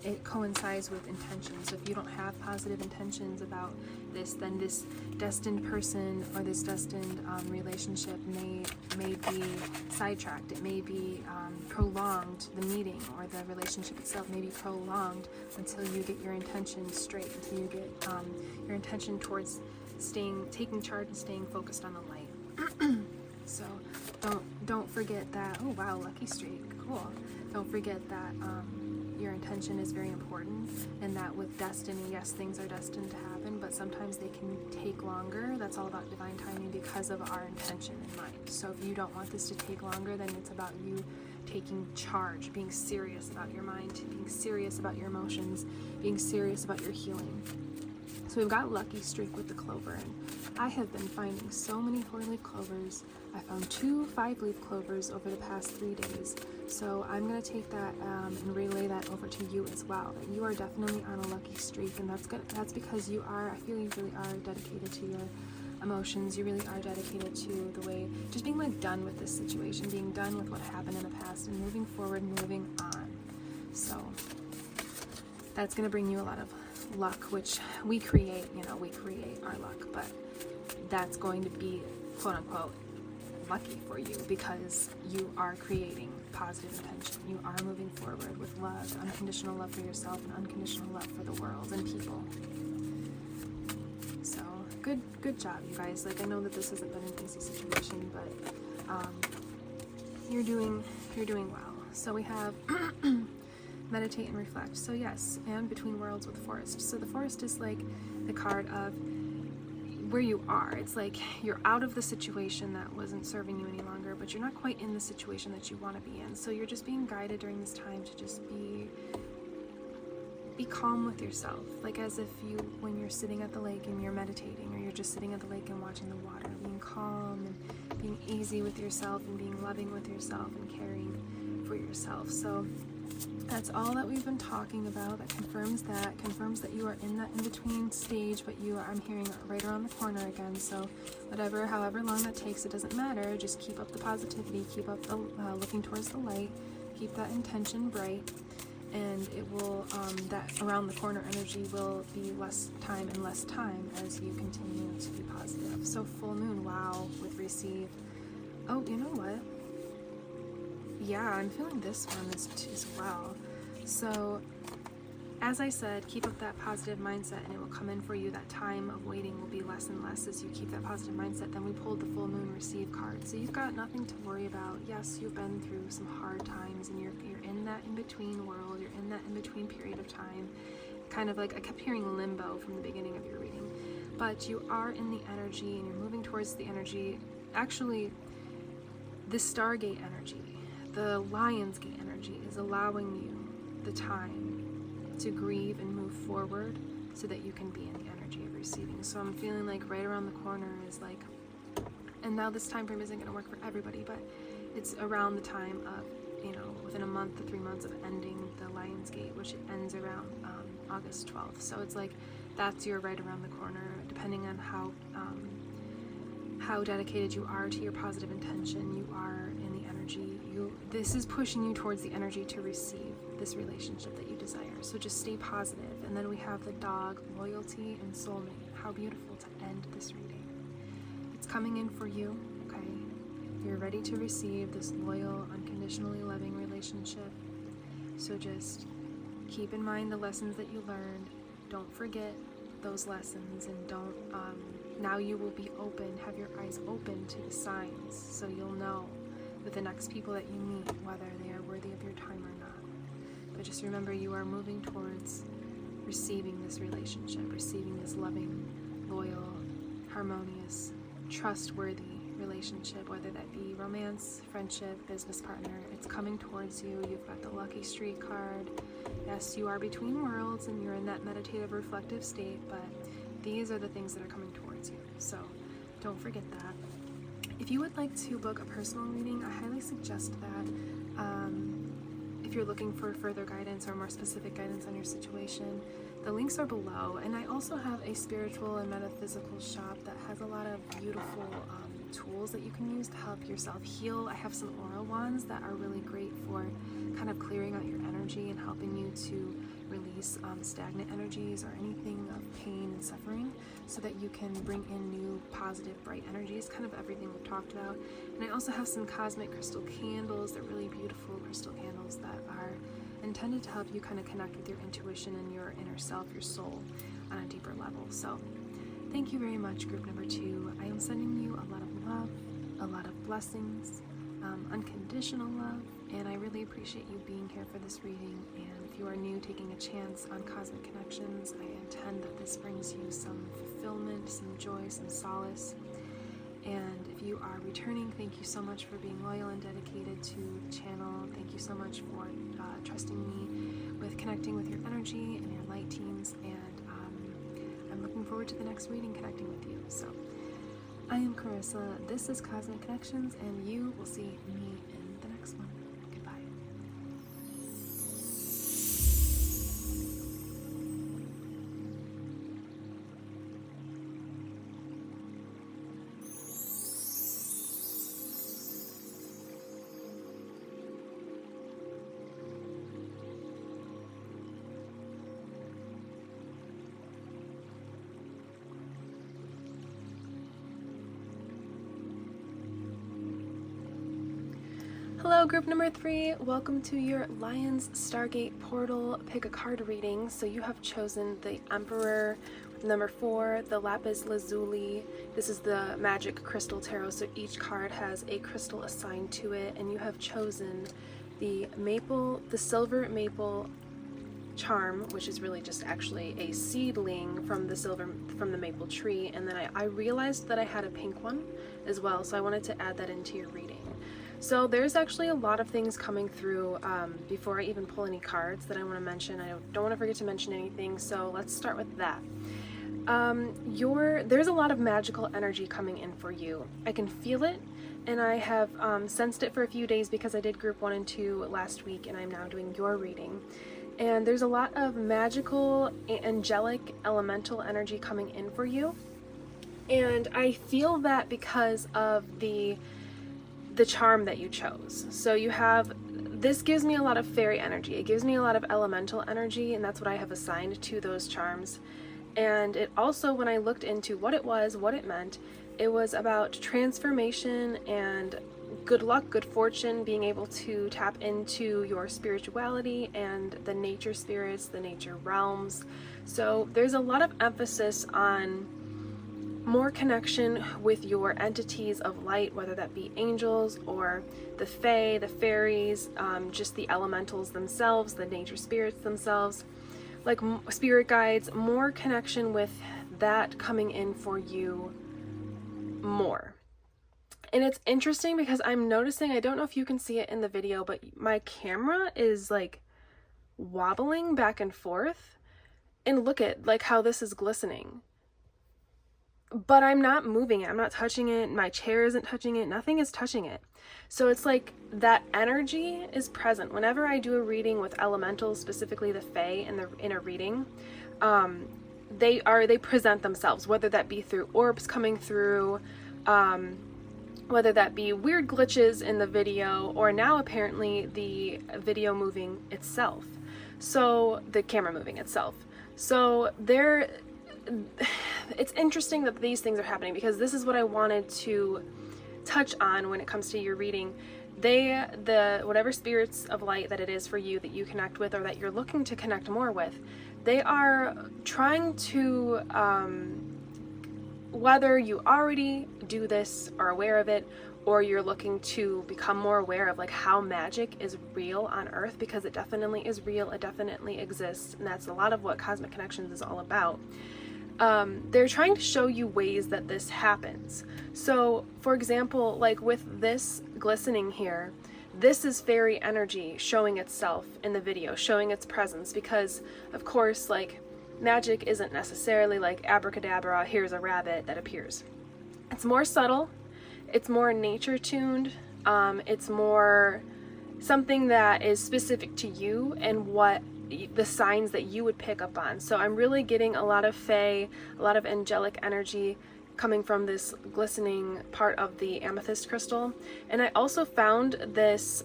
it coincides with intention. So if you don't have positive intentions about this, then this destined person or this destined relationship may be sidetracked. It may be prolonged. The meeting or the relationship itself may be prolonged until you get your intention straight, until you get your intention towards taking charge and staying focused on the light. So don't forget that. Oh wow, lucky streak, cool. Don't forget that your intention is very important, and that with destiny, yes, things are destined to happen, but sometimes they can take longer. That's all about divine timing because of our intention in mind. So if you don't want this to take longer, then it's about you taking charge, being serious about your mind, being serious about your emotions, being serious about your healing. So we've got lucky streak with the clover, and I have been finding so many 4-leaf clovers. I found 2 5-leaf clovers over the past 3 days. So I'm going to take that and relay that over to you as well, that you are definitely on a lucky streak, and that's because you are, I feel you really are dedicated to your emotions. You really are dedicated to the way, just being like done with this situation, being done with what happened in the past and moving forward, moving on. So that's going to bring you a lot of luck, which we create, you know, we create our luck, but that's going to be quote unquote lucky for you because you are creating positive intention. You are moving forward with love, unconditional love for yourself and unconditional love for the world and people. So good job, you guys. Like, I know that this hasn't been an easy situation, but you're doing well. So we have meditate and reflect. So yes, and between worlds with forest. So the forest is like the card of where you are. It's like you're out of the situation that wasn't serving you any longer, but you're not quite in the situation that you want to be in. So you're just being guided during this time to just be calm with yourself, like as if you, when you're sitting at the lake and you're meditating, or you're just sitting at the lake and watching the water, being calm and being easy with yourself and being loving with yourself and caring for yourself. So that's all that we've been talking about. That confirms that you are in that in-between stage, but you are, I'm hearing, right around the corner again. So whatever, however long that takes, it doesn't matter. Just keep up the positivity, keep up the looking towards the light, keep that intention bright, and it will, that around the corner energy will be less time and less time as you continue to be positive. So full moon, wow, with receive. Oh, you know what? Yeah, I'm feeling this one as well. So, as I said, keep up that positive mindset and it will come in for you. That time of waiting will be less and less as you keep that positive mindset. Then we pulled the full moon receive card. So you've got nothing to worry about. Yes, you've been through some hard times and you're in that in-between world. You're in that in-between period of time. Kind of like, I kept hearing limbo from the beginning of your reading. But you are in the energy and you're moving towards the energy. Actually, the Stargate energy, the Lionsgate energy is allowing you the time to grieve and move forward so that you can be in the energy of receiving. So I'm feeling like right around the corner is like, and now this time frame isn't going to work for everybody, but it's around the time of, you know, within a month to 3 months of ending the Lionsgate, which ends around August 12th. So it's like that's your right around the corner, depending on how dedicated you are to your positive intention. You are in the energy. This is pushing you towards the energy to receive this relationship that you desire. So just stay positive. And then we have the dog, loyalty, and soulmate. How beautiful to end this reading. It's coming in for you, okay? You're ready to receive this loyal, unconditionally loving relationship. So just keep in mind the lessons that you learned. Don't forget those lessons, and don't, now you will be open, have your eyes open to the signs, so you'll know with the next people that you meet whether they are worthy of your time or not. But just remember, you are moving towards receiving this relationship, receiving this loving, loyal, harmonious, trustworthy relationship, whether that be romance, friendship, business partner. It's coming towards you. You've got the lucky streak card. Yes, you are between worlds and you're in that meditative, reflective state, but these are the things that are coming towards you. So don't forget that. If you would like to book a personal reading, I highly suggest that. If you're looking for further guidance or more specific guidance on your situation, the links are below. And I also have a spiritual and metaphysical shop that has a lot of beautiful tools that you can use to help yourself heal. I have some aura wands that are really great for kind of clearing out your energy and helping you to release stagnant energies or anything of pain and suffering, so that you can bring in new positive bright energies, kind of everything we've talked about. And I also have some cosmic crystal candles. They're really beautiful crystal candles that are intended to help you kind of connect with your intuition and your inner self, your soul, on a deeper level. So thank you very much, group number 2. I am sending you a lot of love, a lot of blessings, unconditional love, and I really appreciate you being here for this reading. And if you are new, taking a chance on Cosmic Connections, I intend that this brings you some fulfillment, some joy, some solace, And if you are returning, thank you so much for being loyal and dedicated to the channel. Thank you so much for trusting me with connecting with your energy and your light teams. And I'm looking forward to the next reading connecting with you. So I am Carissa, this is Cosmic Connections, and you will see me in the next one. Goodbye. Hello, group number 3. Welcome to your Lion's Stargate Portal pick a card reading. So you have chosen the Emperor with number 4, the Lapis Lazuli. This is the Magic Crystal Tarot, so each card has a crystal assigned to it, and you have chosen the silver maple charm, which is really just actually a seedling from the maple tree. And then I realized that I had a pink one as well, so I wanted to add that into your reading. So there's actually a lot of things coming through before I even pull any cards that I want to mention. I don't want to forget to mention anything, so let's start with that. There's a lot of magical energy coming in for you. I can feel it, and I have sensed it for a few days because I did group 1 and 2 last week, and I'm now doing your reading. And there's a lot of magical, angelic, elemental energy coming in for you. And I feel that because of the charm that you chose. So this gives me a lot of fairy energy. It gives me a lot of elemental energy, and that's what I have assigned to those charms. And it also, when I looked into what it was, what it meant, it was about transformation and good luck, good fortune, being able to tap into your spirituality and the nature spirits, the nature realms. So there's a lot of emphasis on more connection with your entities of light, whether that be angels or the fae, the fairies, just the elementals themselves, the nature spirits themselves, like spirit guides, more connection with that coming in for you more. And it's interesting because I'm noticing, I don't know if you can see it in the video, but my camera is like wobbling back and forth, and look at like how this is glistening. But I'm not moving it, I'm not touching it, my chair isn't touching it, nothing is touching it. So it's like that energy is present. Whenever I do a reading with elementals, specifically the fae in a reading, they present themselves, whether that be through orbs coming through, whether that be weird glitches in the video, or now apparently the video moving itself. So the camera moving itself. So it's interesting that these things are happening, because this is what I wanted to touch on when it comes to your reading. Whatever spirits of light that it is for you that you connect with, or that you're looking to connect more with, they are trying to, whether you already do this, are aware of it, or you're looking to become more aware of like how magic is real on Earth, because it definitely is real, it definitely exists, and that's a lot of what Cosmic Connections is all about. They're trying to show you ways that this happens. So for example, like with this glistening here, this is fairy energy showing itself in the video, showing its presence, because of course, like, magic isn't necessarily like abracadabra, here's a rabbit that appears. It's more subtle, it's more nature tuned, it's more something that is specific to you and what the signs that you would pick up on. So I'm really getting a lot of fae, a lot of angelic energy coming from this glistening part of the amethyst crystal. And I also found this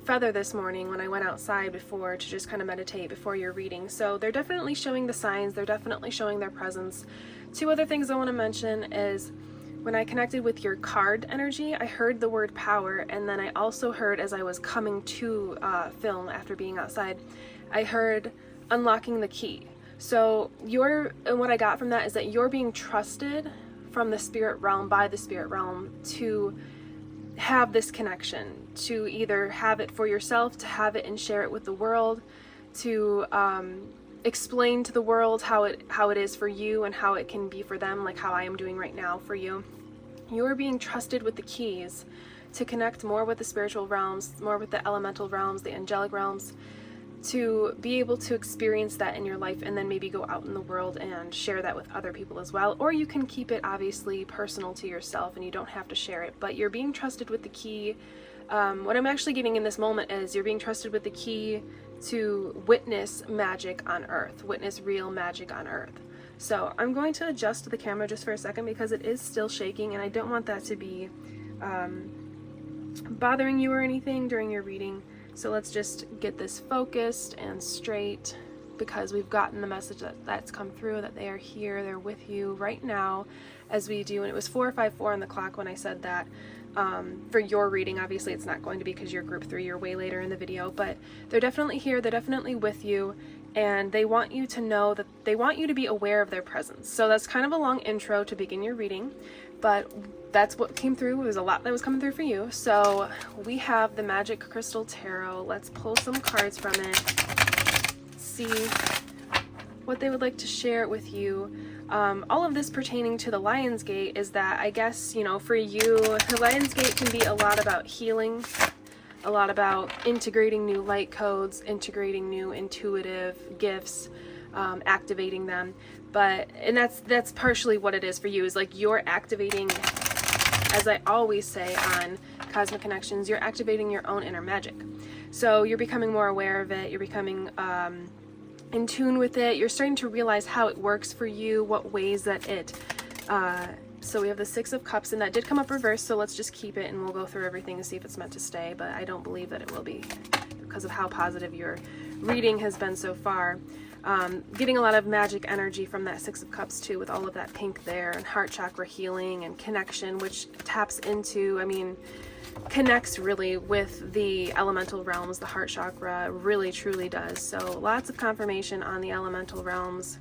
feather this morning when I went outside to just kind of meditate before your reading. So they're definitely showing the signs, they're definitely showing their presence. 2 other things I want to mention is, when I connected with your card energy, I heard the word power, and then I also heard, as I was coming to film after being outside, I heard unlocking the key. So and what I got from that is that you're being trusted from the spirit realm, by the spirit realm, to have this connection, to either have it for yourself, to have it and share it with the world, to explain to the world how it is for you and how it can be for them, like how I am doing right now for you. you're being trusted with the keys to connect more with the spiritual realms, more with the elemental realms, the angelic realms, to be able to experience that in your life and then maybe go out in the world and share that with other people as well. Or you can keep it obviously personal to yourself and you don't have to share it, but you're being trusted with the key. What I'm actually getting in this moment is you're being trusted with the key to witness magic on Earth, witness real magic on Earth. So I'm going to adjust the camera just for a second because it is still shaking and I don't want that to be bothering you or anything during your reading. So let's just get this focused and straight because we've gotten the message that's come through, that they are here, they're with you right now as we do. And it was 4:54 on the clock when I said that. For your reading, obviously it's not going to be because you're group 3, you're way later in the video, but they're definitely here, they're definitely with you, and they want you to know that they want you to be aware of their presence. So that's kind of a long intro to begin your reading, but that's what came through. It was a lot that was coming through for you. So we have the Magic Crystal Tarot. Let's pull some cards from it, see what they would like to share with you. All of this pertaining to the Lion's Gate is that, I guess, you know, for you, the Lion's Gate can be a lot about healing, a lot about integrating new light codes, integrating new intuitive gifts, activating them. And that's partially what it is for you, is like you're activating, as I always say on Cosmic Connections, you're activating your own inner magic. So you're becoming more aware of it, you're becoming in tune with it, you're starting to realize how it works for you, what ways that it, so we have the 6 of Cups, and that did come up reversed, so let's just keep it and we'll go through everything and see if it's meant to stay, but I don't believe that it will be because of how positive your reading has been so far. Getting a lot of magic energy from that 6 of Cups too, with all of that pink there, and heart chakra healing and connection, which taps into, I mean, connects really with the elemental realms. The heart chakra really truly does. So lots of confirmation on the elemental realms.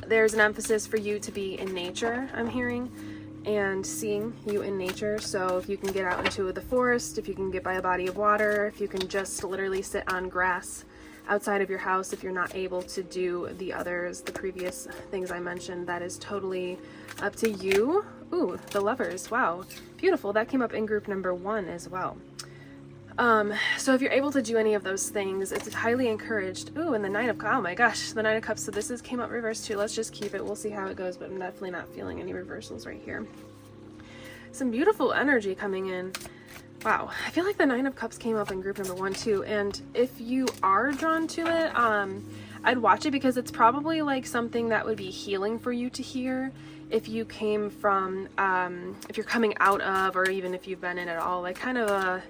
There's an emphasis for you to be in nature, I'm hearing, and seeing you in nature. So if you can get out into the forest, if you can get by a body of water, if you can just literally sit on grass outside of your house, if you're not able to do the previous things I mentioned, that is totally up to you. Ooh, the Lovers, wow, beautiful. That came up in group number 1 as well. So if you're able to do any of those things, it's highly encouraged. Ooh, and the 9 of Cups, oh my gosh, the 9 of Cups. So this came up reversed too. Let's just keep it. We'll see how it goes, but I'm definitely not feeling any reversals right here. Some beautiful energy coming in. Wow, I feel like the 9 of Cups came up in group number 1 too, and if you are drawn to it, I'd watch it because it's probably like something that would be healing for you to hear if you came from, if you're coming out of, or even if you've been in at all, like kind of a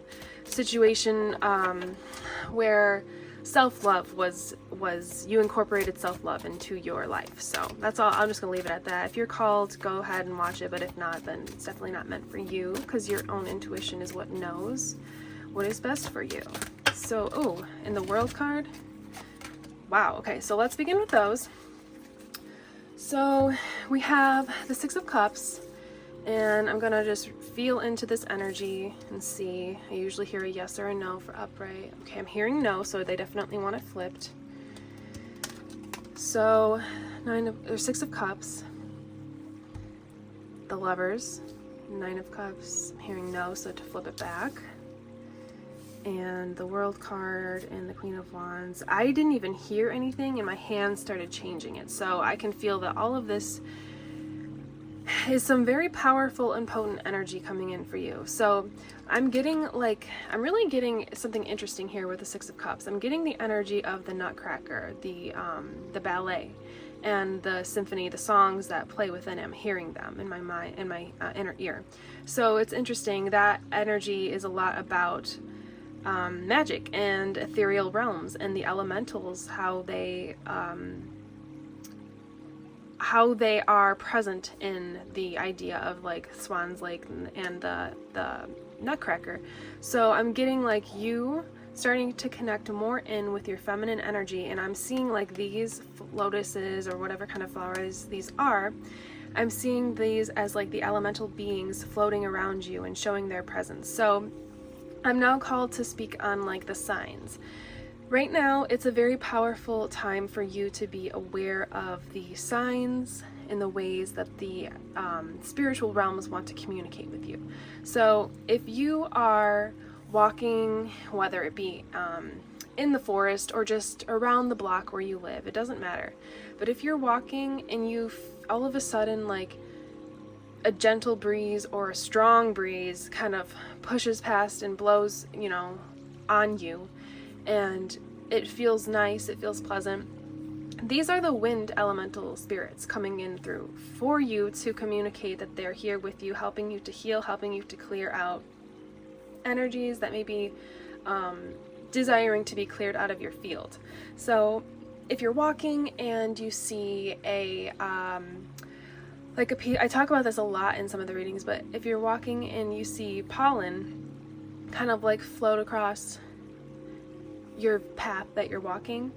situation where self-love was you incorporated self-love into your life. So that's all. I'm just gonna leave it at that. If you're called, go ahead and watch it, but if not, then it's definitely not meant for you, because your own intuition is what knows what is best for you. So, oh, in the World card, wow. Okay, so let's begin with those. So we have the 6 of Cups, and I'm gonna just feel into this energy and see. I usually hear a yes or a no for upright. Okay, I'm hearing no, so they definitely want it flipped. So 6 of Cups, the Lovers, 9 of Cups, I'm hearing no, so to flip it back. And the World card and the Queen of Wands. I didn't even hear anything and my hands started changing it. So I can feel that all of this is some very powerful and potent energy coming in for you. So I'm getting I'm really getting something interesting here with the 6 of Cups. I'm getting the energy of the Nutcracker, the ballet, and the symphony, the songs that play within it. I'm hearing them in my mind, in my inner ear. So it's interesting. That energy is a lot about magic and ethereal realms and the elementals, how they are present in the idea of like Swan's Lake and the Nutcracker. So I'm getting like you starting to connect more in with your feminine energy, and I'm seeing like these lotuses or whatever kind of flowers these are. I'm seeing these as like the elemental beings floating around you and showing their presence. So I'm now called to speak on like the signs. Right now, it's a very powerful time for you to be aware of the signs in the ways that the spiritual realms want to communicate with you. So if you are walking, whether it be in the forest or just around the block where you live, it doesn't matter. But if you're walking and you all of a sudden, like, a gentle breeze or a strong breeze kind of pushes past and blows, you know, on you, and it feels nice, it feels pleasant, these are the wind elemental spirits coming in through for you to communicate that they're here with you, helping you to heal, helping you to clear out energies that may be desiring to be cleared out of your field. So if you're walking and you see a I talk about this a lot in some of the readings, but if you're walking and you see pollen kind of like float across your path that you're walking,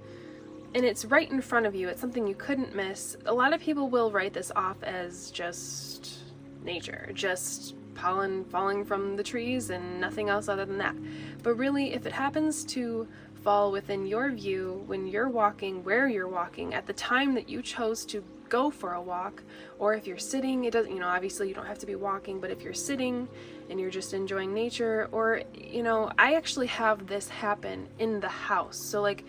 and it's right in front of you, it's something you couldn't miss. A lot of people will write this off as just nature, just pollen falling from the trees and nothing else other than that. But really, if it happens to fall within your view when you're walking, where you're walking, at the time that you chose to go for a walk, or if you're sitting, it doesn't, you know, obviously you don't have to be walking, but if you're sitting and you're just enjoying nature, or, you know, I actually have this happen in the house. So like,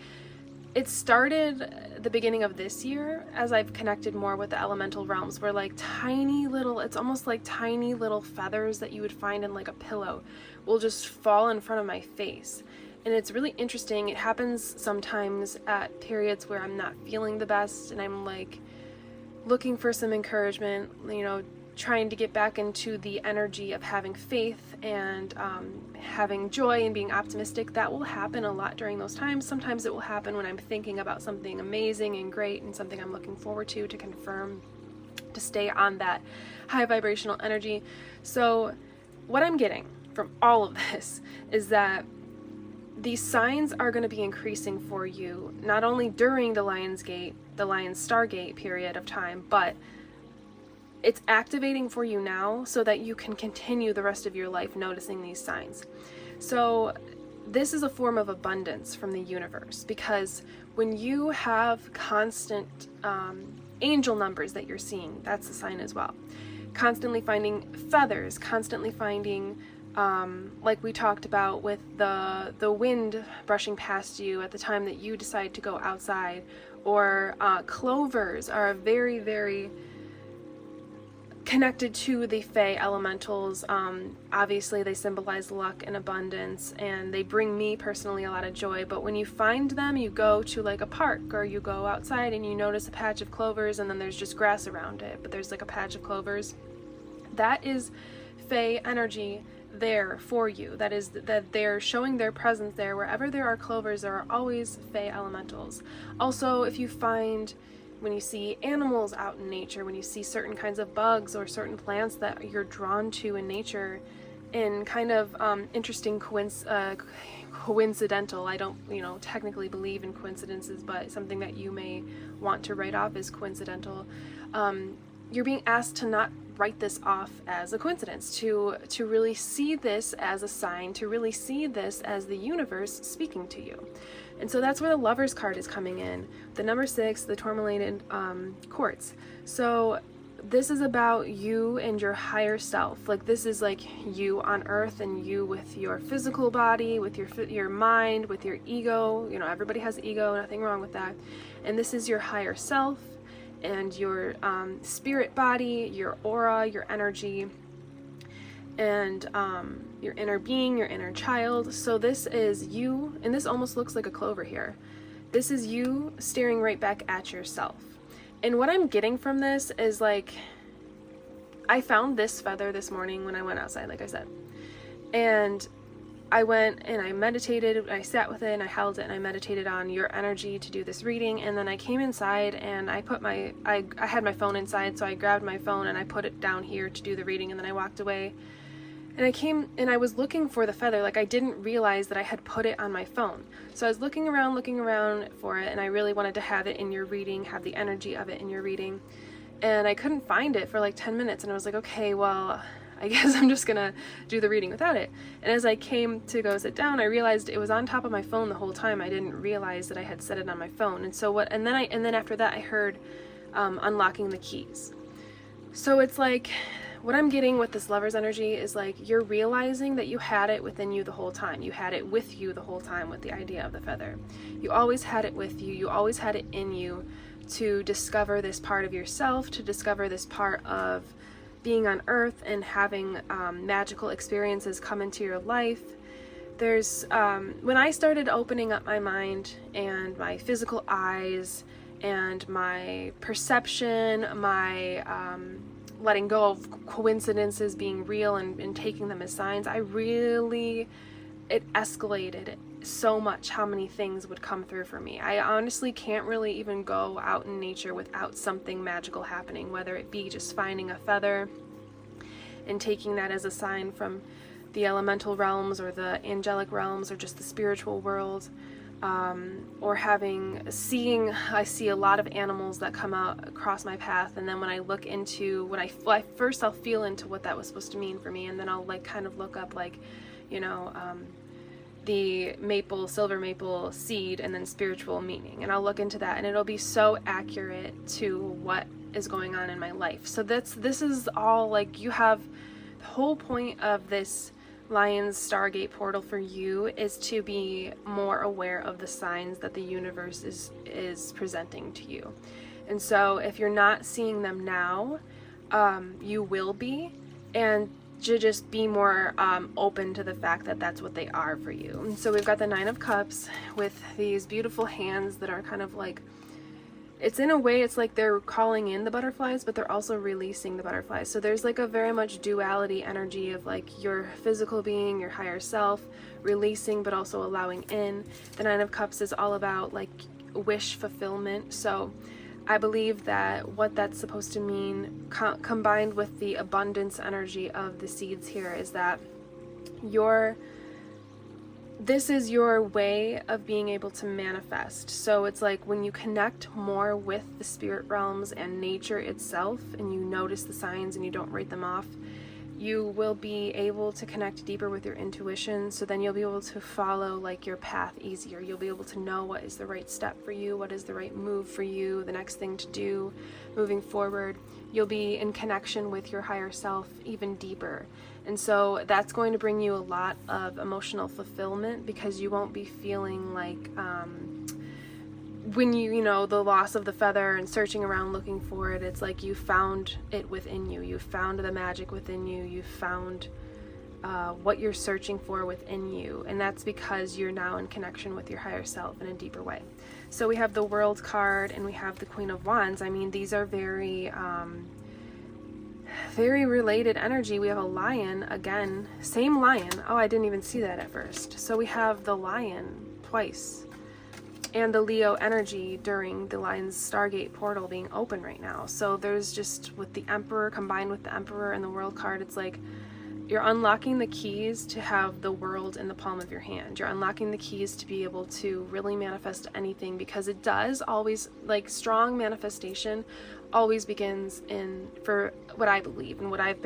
it started the beginning of this year as I've connected more with the elemental realms, where like tiny little, it's almost like tiny little feathers that you would find in like a pillow will just fall in front of my face. And it's really interesting. It happens sometimes at periods where I'm not feeling the best and I'm like looking for some encouragement, you know, trying to get back into the energy of having faith and having joy and being optimistic. That will happen a lot during those times. Sometimes it will happen when I'm thinking about something amazing and great and something I'm looking forward to confirm, to stay on that high vibrational energy. So what I'm getting from all of this is that these signs are going to be increasing for you, not only during the Lion's Stargate period of time, but it's activating for you now so that you can continue the rest of your life noticing these signs. So this is a form of abundance from the universe, because when you have constant angel numbers that you're seeing, that's a sign as well. Constantly finding feathers, constantly finding like we talked about with the wind brushing past you at the time that you decide to go outside, or clovers are very, very connected to the Fae elementals. Obviously they symbolize luck and abundance, and they bring me personally a lot of joy. But when you find them, you go to like a park or you go outside and you notice a patch of clovers and then there's just grass around it, but there's like a patch of clovers. That is Fae energy there for you. That is that they're showing their presence there. Wherever there are clovers, there are always Fae elementals. Also, if you find, when you see animals out in nature, when you see certain kinds of bugs or certain plants that you're drawn to in nature, in kind of interesting coincidental, I don't, you know, technically believe in coincidences, but something that you may want to write off as coincidental, you're being asked to not write this off as a coincidence, to really see this as a sign, to really see this as the universe speaking to you. And so that's where the Lover's card is coming in, the number 6, the tourmalated quartz. So this is about you and your higher self. Like, this is like you on earth and you with your physical body, with your mind, with your ego. You know, everybody has ego, nothing wrong with that. And this is your higher self and your spirit body, your aura, your energy, and your inner being, your inner child. So this is you, and this almost looks like a clover here. This is you staring right back at yourself. And what I'm getting from this is, like, I found this feather this morning when I went outside, like I said, and I went and I meditated, I sat with it and I held it and I meditated on your energy to do this reading. And then I came inside and I put I had my phone inside, so I grabbed my phone and I put it down here to do the reading, and then I walked away. And I came and I was looking for the feather. Like, I didn't realize that I had put it on my phone. So I was looking around for it, and I really wanted to have it in your reading, have the energy of it in your reading. And I couldn't find it for like 10 minutes, and I was like, okay, well, I guess I'm just gonna do the reading without it. And as I came to go sit down, I realized it was on top of my phone the whole time. I didn't realize that I had set it on my phone. And so and then after that I heard unlocking the keys. So it's like, what I'm getting with this Lover's energy is like, you're realizing that you had it within you the whole time. You had it with you the whole time with the idea of the feather. You always had it with you. You always had it in you to discover this part of yourself, to discover this part of being on Earth and having magical experiences come into your life. There's, when I started opening up my mind and my physical eyes and my perception, my letting go of coincidences being real and taking them as signs, it escalated so much how many things would come through for me. I honestly can't really even go out in nature without something magical happening, whether it be just finding a feather and taking that as a sign from the elemental realms or the angelic realms or just the spiritual world, or I see a lot of animals that come out across my path, and then when I look into, I'll feel into what that was supposed to mean for me, and then I'll like kind of look up like, you know, the silver maple seed and then spiritual meaning, and I'll look into that, and it'll be so accurate to what is going on in my life. So this is all like, you have the whole point of this Lion's Stargate portal for you is to be more aware of the signs that the universe is presenting to you. And so if you're not seeing them now, you will be, and to just be more open to the fact that that's what they are for you. And so we've got the Nine of Cups with these beautiful hands that are kind of like, it's in a way, it's like they're calling in the butterflies, but they're also releasing the butterflies. So there's like a very much duality energy of like your physical being, your higher self, releasing but also allowing in. The Nine of Cups is all about like wish fulfillment. So I believe that what that's supposed to mean, combined with the abundance energy of the seeds here, is that this is your way of being able to manifest. So it's like when you connect more with the spirit realms and nature itself, and you notice the signs and you don't write them off, you will be able to connect deeper with your intuition. So then you'll be able to follow like your path easier. You'll be able to know what is the right step for you, what is the right move for you, the next thing to do moving forward. You'll be in connection with your higher self even deeper. And so that's going to bring you a lot of emotional fulfillment, because you won't be feeling like when you know, the loss of the feather and searching around looking for it. It's like you found it within you. You found the magic within you. You found what you're searching for within you. And that's because you're now in connection with your higher self in a deeper way. So we have the World card and we have the Queen of Wands. I mean, these are very related energy. We have a lion again, same lion. Oh, I didn't even see that at first. So we have the lion twice, and the Leo energy during the Lion's Stargate portal being open right now. So there's just, with the Emperor combined with the Emperor and the World card, it's like you're unlocking the keys to have the world in the palm of your hand. You're unlocking the keys to be able to really manifest anything, because it does always, like, strong manifestation always begins in, for what I believe and what I've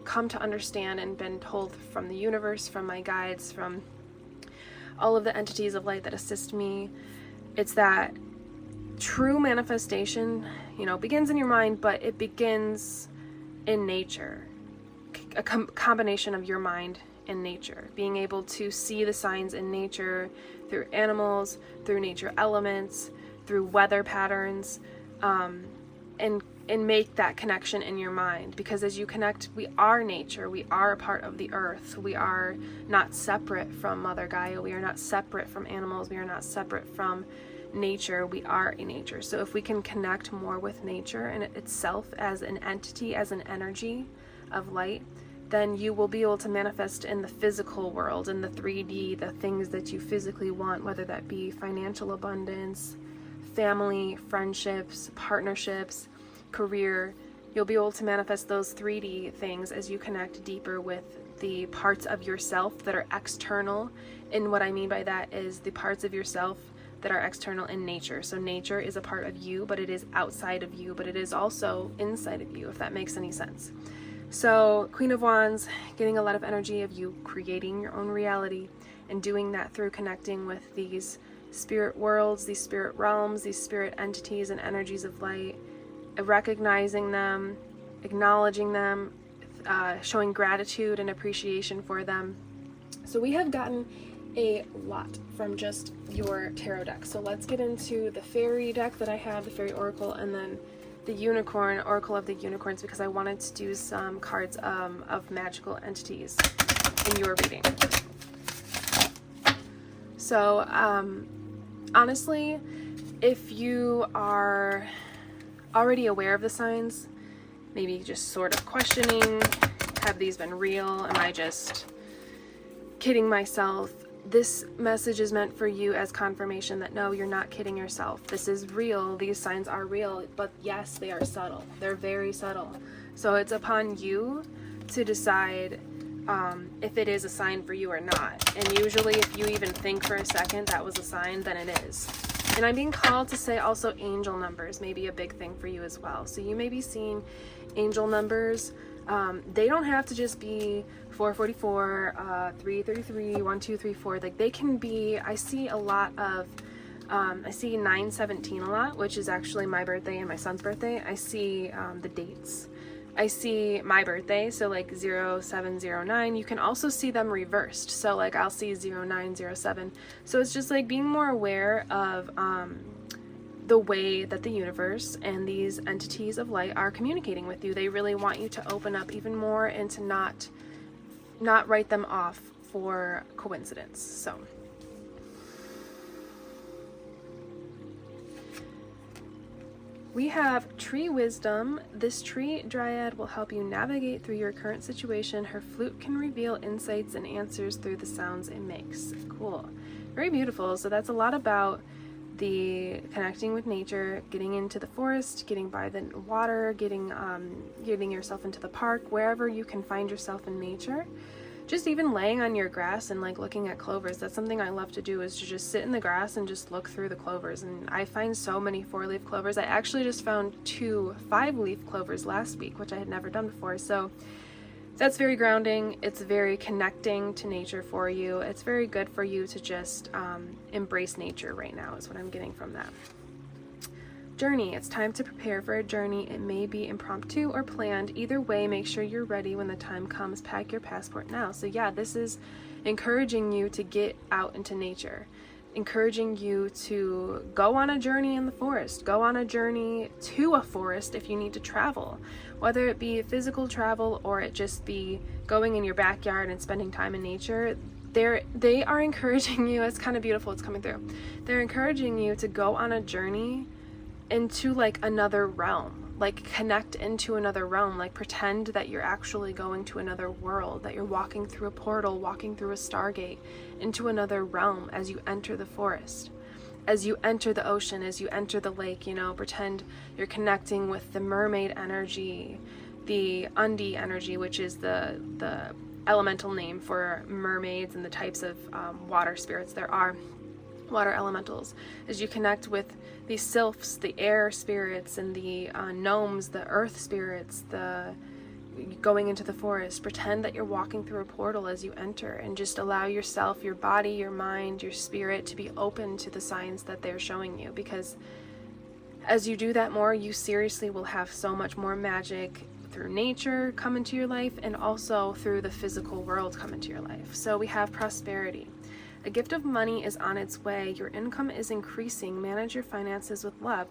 come to understand and been told from the universe, from my guides, from all of the entities of light that assist me. It's that true manifestation, you know, begins in your mind, but it begins in nature. A combination of your mind and nature, being able to see the signs in nature through animals, through nature elements, through weather patterns, and make that connection in your mind. Because as you connect, we are nature, we are a part of the earth, we are not separate from Mother Gaia, we are not separate from animals, we are not separate from nature, we are a nature. So if we can connect more with nature and itself as an entity, as an energy of light, then you will be able to manifest in the physical world, in the 3D, the things that you physically want, whether that be financial abundance, family, friendships, partnerships, career. You'll be able to manifest those 3D things as you connect deeper with the parts of yourself that are external. And what I mean by that is the parts of yourself that are external in nature. So nature is a part of you, but it is outside of you, but it is also inside of you, if that makes any sense. So Queen of Wands, getting a lot of energy of you creating your own reality, and doing that through connecting with these spirit worlds, these spirit realms, these spirit entities and energies of light, recognizing them, acknowledging them, showing gratitude and appreciation for them. So we have gotten a lot from just your tarot deck. So let's get into the fairy deck that I have, the fairy oracle, and then the unicorn, oracle of the unicorns, because I wanted to do some cards of magical entities in your reading. So honestly, if you are already aware of the signs, maybe just sort of questioning, have these been real? Am I just kidding myself? This message is meant for you as confirmation that no, you're not kidding yourself. This is real. These signs are real, but yes, they are subtle. They're very subtle. So it's upon you to decide if it is a sign for you or not. And usually if you even think for a second that was a sign, then it is. And I'm being called to say also angel numbers may be a big thing for you as well. So you may be seeing angel numbers. They don't have to just be 444, 333, 1234. Like they can be, I see a lot of, I see 917 a lot, which is actually my birthday and my son's birthday. I see the dates. I see my birthday, so like 0709. You can also see them reversed. So like I'll see 0907. So it's just like being more aware of the way that the universe and these entities of light are communicating with you. They really want you to open up even more and to not write them off for coincidence. So we have Tree Wisdom. This tree dryad will help you navigate through your current situation. Her flute can reveal insights and answers through the sounds it makes. Cool. Very beautiful. So that's a lot about the connecting with nature, getting into the forest, getting by the water, getting yourself into the park, wherever you can find yourself in nature. Just even laying on your grass and like looking at clovers. That's something I love to do, is to just sit in the grass and just look through the clovers. And I find so many 4-leaf clovers. I actually just found 2 5-leaf clovers last week, which I had never done before. So that's very grounding. It's very connecting to nature for you. It's very good for you to just embrace nature right now, is what I'm getting from that. Journey. It's time to prepare for a journey. It may be impromptu or planned. Either way, make sure you're ready when the time comes. Pack your passport now. So yeah, this is encouraging you to get out into nature, encouraging you to go on a journey in the forest, go on a journey to a forest if you need to travel, whether it be physical travel or it just be going in your backyard and spending time in nature. They are encouraging you. It's kind of beautiful. It's coming through. They're encouraging you to go on a journey into like another realm, like connect into another realm, like pretend that you're actually going to another world, that you're walking through a portal, walking through a Stargate into another realm as you enter the forest, as you enter the ocean, as you enter the lake. You know, pretend you're connecting with the mermaid energy, the Undi energy, which is the elemental name for mermaids and the types of water spirits there are, water elementals. As you connect with the sylphs, the air spirits, and the gnomes, the earth spirits, going into the forest, pretend that you're walking through a portal as you enter, and just allow yourself, your body, your mind, your spirit to be open to the signs that they're showing you. Because as you do that more, you seriously will have so much more magic through nature come into your life, and also through the physical world come into your life. So we have prosperity. A gift of money is on its way. Your income is increasing. Manage your finances with love.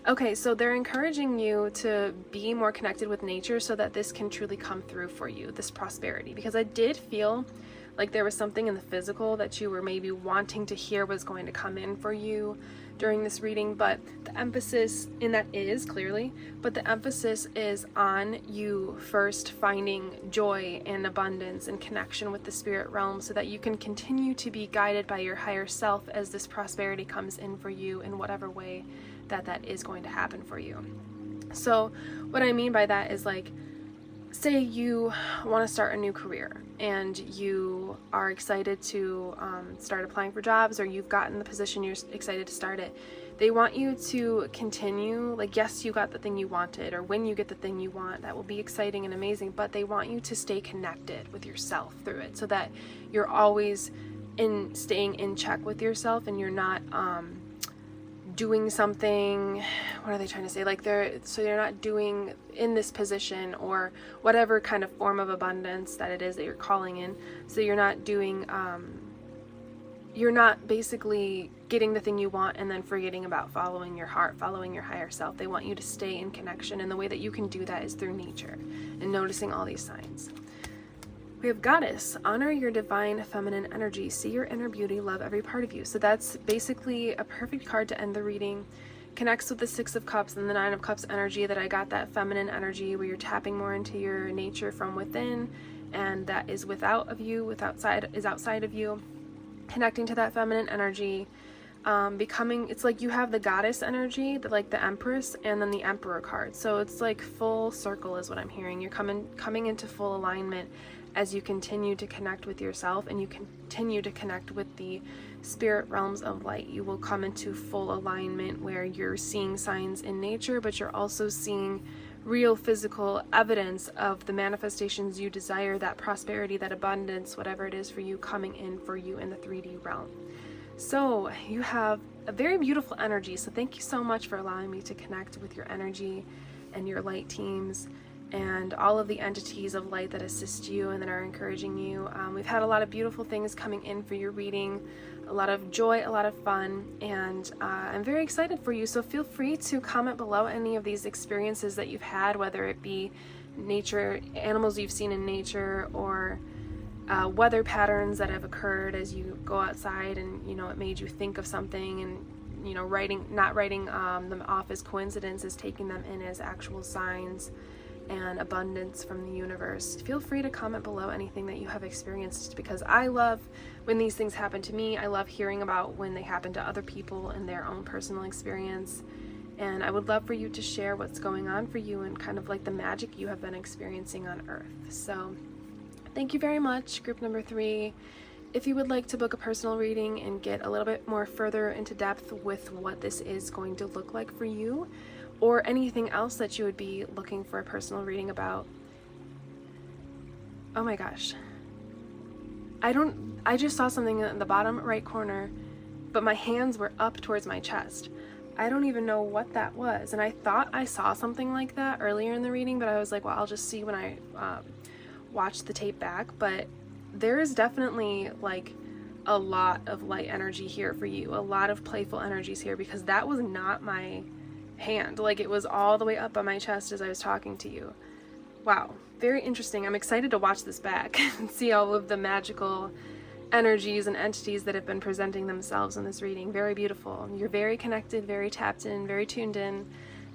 Okay, so they're encouraging you to be more connected with nature so that this can truly come through for you, this prosperity. Because I did feel like there was something in the physical that you were maybe wanting to hear was going to come in for you during this reading, but the emphasis in that is clearly, but the emphasis is on you first finding joy and abundance and connection with the spirit realm so that you can continue to be guided by your higher self as this prosperity comes in for you in whatever way that is going to happen for you. So what I mean by that is, like, say you want to start a new career and you are excited to start applying for jobs, or you've gotten the position, you're excited to start it. They want you to continue, like, yes, you got the thing you wanted, or when you get the thing you want, that will be exciting and amazing, but they want you to stay connected with yourself through it so that you're always staying in check with yourself, and you're not doing something, what are they trying to say? Like they're not doing in this position or whatever kind of form of abundance that it is that you're calling in. So you're not doing, you're not basically getting the thing you want and then forgetting about following your heart, following your higher self. They want you to stay in connection, and the way that you can do that is through nature and noticing all these signs. We have Goddess. Honor your divine feminine energy. See your inner beauty. Love every part of you. So that's basically a perfect card to end the reading. Connects with the Six of Cups and the Nine of Cups energy, that I got that feminine energy where you're tapping more into your nature from within, and that is without of you, is outside of you. Connecting to that feminine energy, becoming, it's like you have the Goddess energy, like the Empress, and then the Emperor card. So it's like full circle is what I'm hearing. You're coming into full alignment as you continue to connect with yourself and you continue to connect with the spirit realms of light. You will come into full alignment where you're seeing signs in nature, but you're also seeing real physical evidence of the manifestations you desire, that prosperity, that abundance, whatever it is for you, coming in for you in the 3D realm. So you have a very beautiful energy. So thank you so much for allowing me to connect with your energy and your light teams and all of the entities of light that assist you and that are encouraging you. We've had a lot of beautiful things coming in for your reading, a lot of joy, a lot of fun, and I'm very excited for you. So feel free to comment below any of these experiences that you've had, whether it be nature, animals you've seen in nature, or weather patterns that have occurred as you go outside and, you know, it made you think of something, and, you know, not writing them off as coincidences, taking them in as actual signs and abundance from the universe. Feel free to comment below anything that you have experienced, because I love when these things happen to me. I love hearing about when they happen to other people and their own personal experience, and I would love for you to share what's going on for you and kind of like the magic you have been experiencing on Earth. So thank you very much, group number 3. If you would like to book a personal reading and get a little bit more further into depth with what this is going to look like for you, or anything else that you would be looking for a personal reading about. Oh my gosh. I just saw something in the bottom right corner, but my hands were up towards my chest. I don't even know what that was. And I thought I saw something like that earlier in the reading, but I was like, well, I'll just see when I watch the tape back. But there is definitely like a lot of light energy here for you, a lot of playful energies here, because that was not my hand. Like, it was all the way up on my chest as I was talking to you. Wow, very interesting. I'm excited to watch this back and see all of the magical energies and entities that have been presenting themselves in this reading. Very beautiful. You're very connected, very tapped in, very tuned in,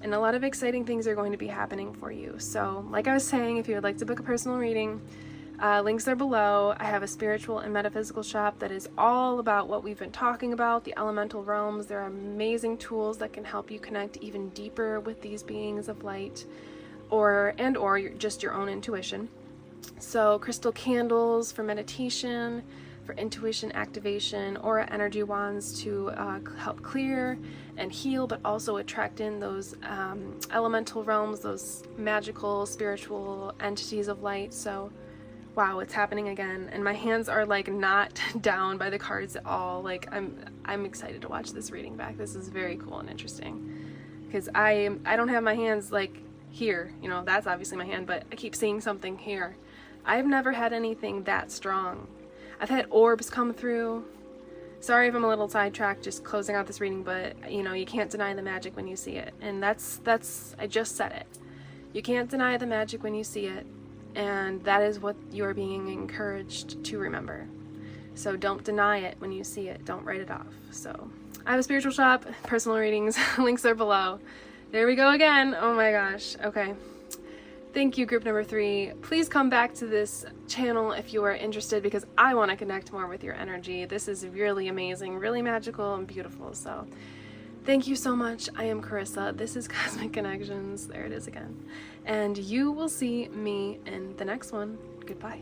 and a lot of exciting things are going to be happening for you. So like I was saying, if you would like to book a personal reading, links are below. I have a spiritual and metaphysical shop that is all about what we've been talking about, the elemental realms. There are amazing tools that can help you connect even deeper with these beings of light, or just your own intuition. So crystal candles for meditation, for intuition activation, aura energy wands to help clear and heal, but also attract in those elemental realms, those magical spiritual entities of light. So wow, it's happening again, and my hands are like not down by the cards at all. Like, I'm excited to watch this reading back. This is very cool and interesting, because I don't have my hands like here, you know, that's obviously my hand, but I keep seeing something here. I've never had anything that strong. I've had orbs come through. Sorry if I'm a little sidetracked just closing out this reading, but you know, you can't deny the magic when you see it, and that's I just said it. You can't deny the magic when you see it. And that is what you are being encouraged to remember. So don't deny it when you see it. Don't write it off. So I have a spiritual shop, personal readings, links are below. There we go again. Oh my gosh. Okay. Thank you, group number 3. Please come back to this channel if you are interested, because I want to connect more with your energy. This is really amazing, really magical and beautiful. So thank you so much. I am Carissa. This is Cosmic Connections. There it is again. And you will see me in the next one. Goodbye.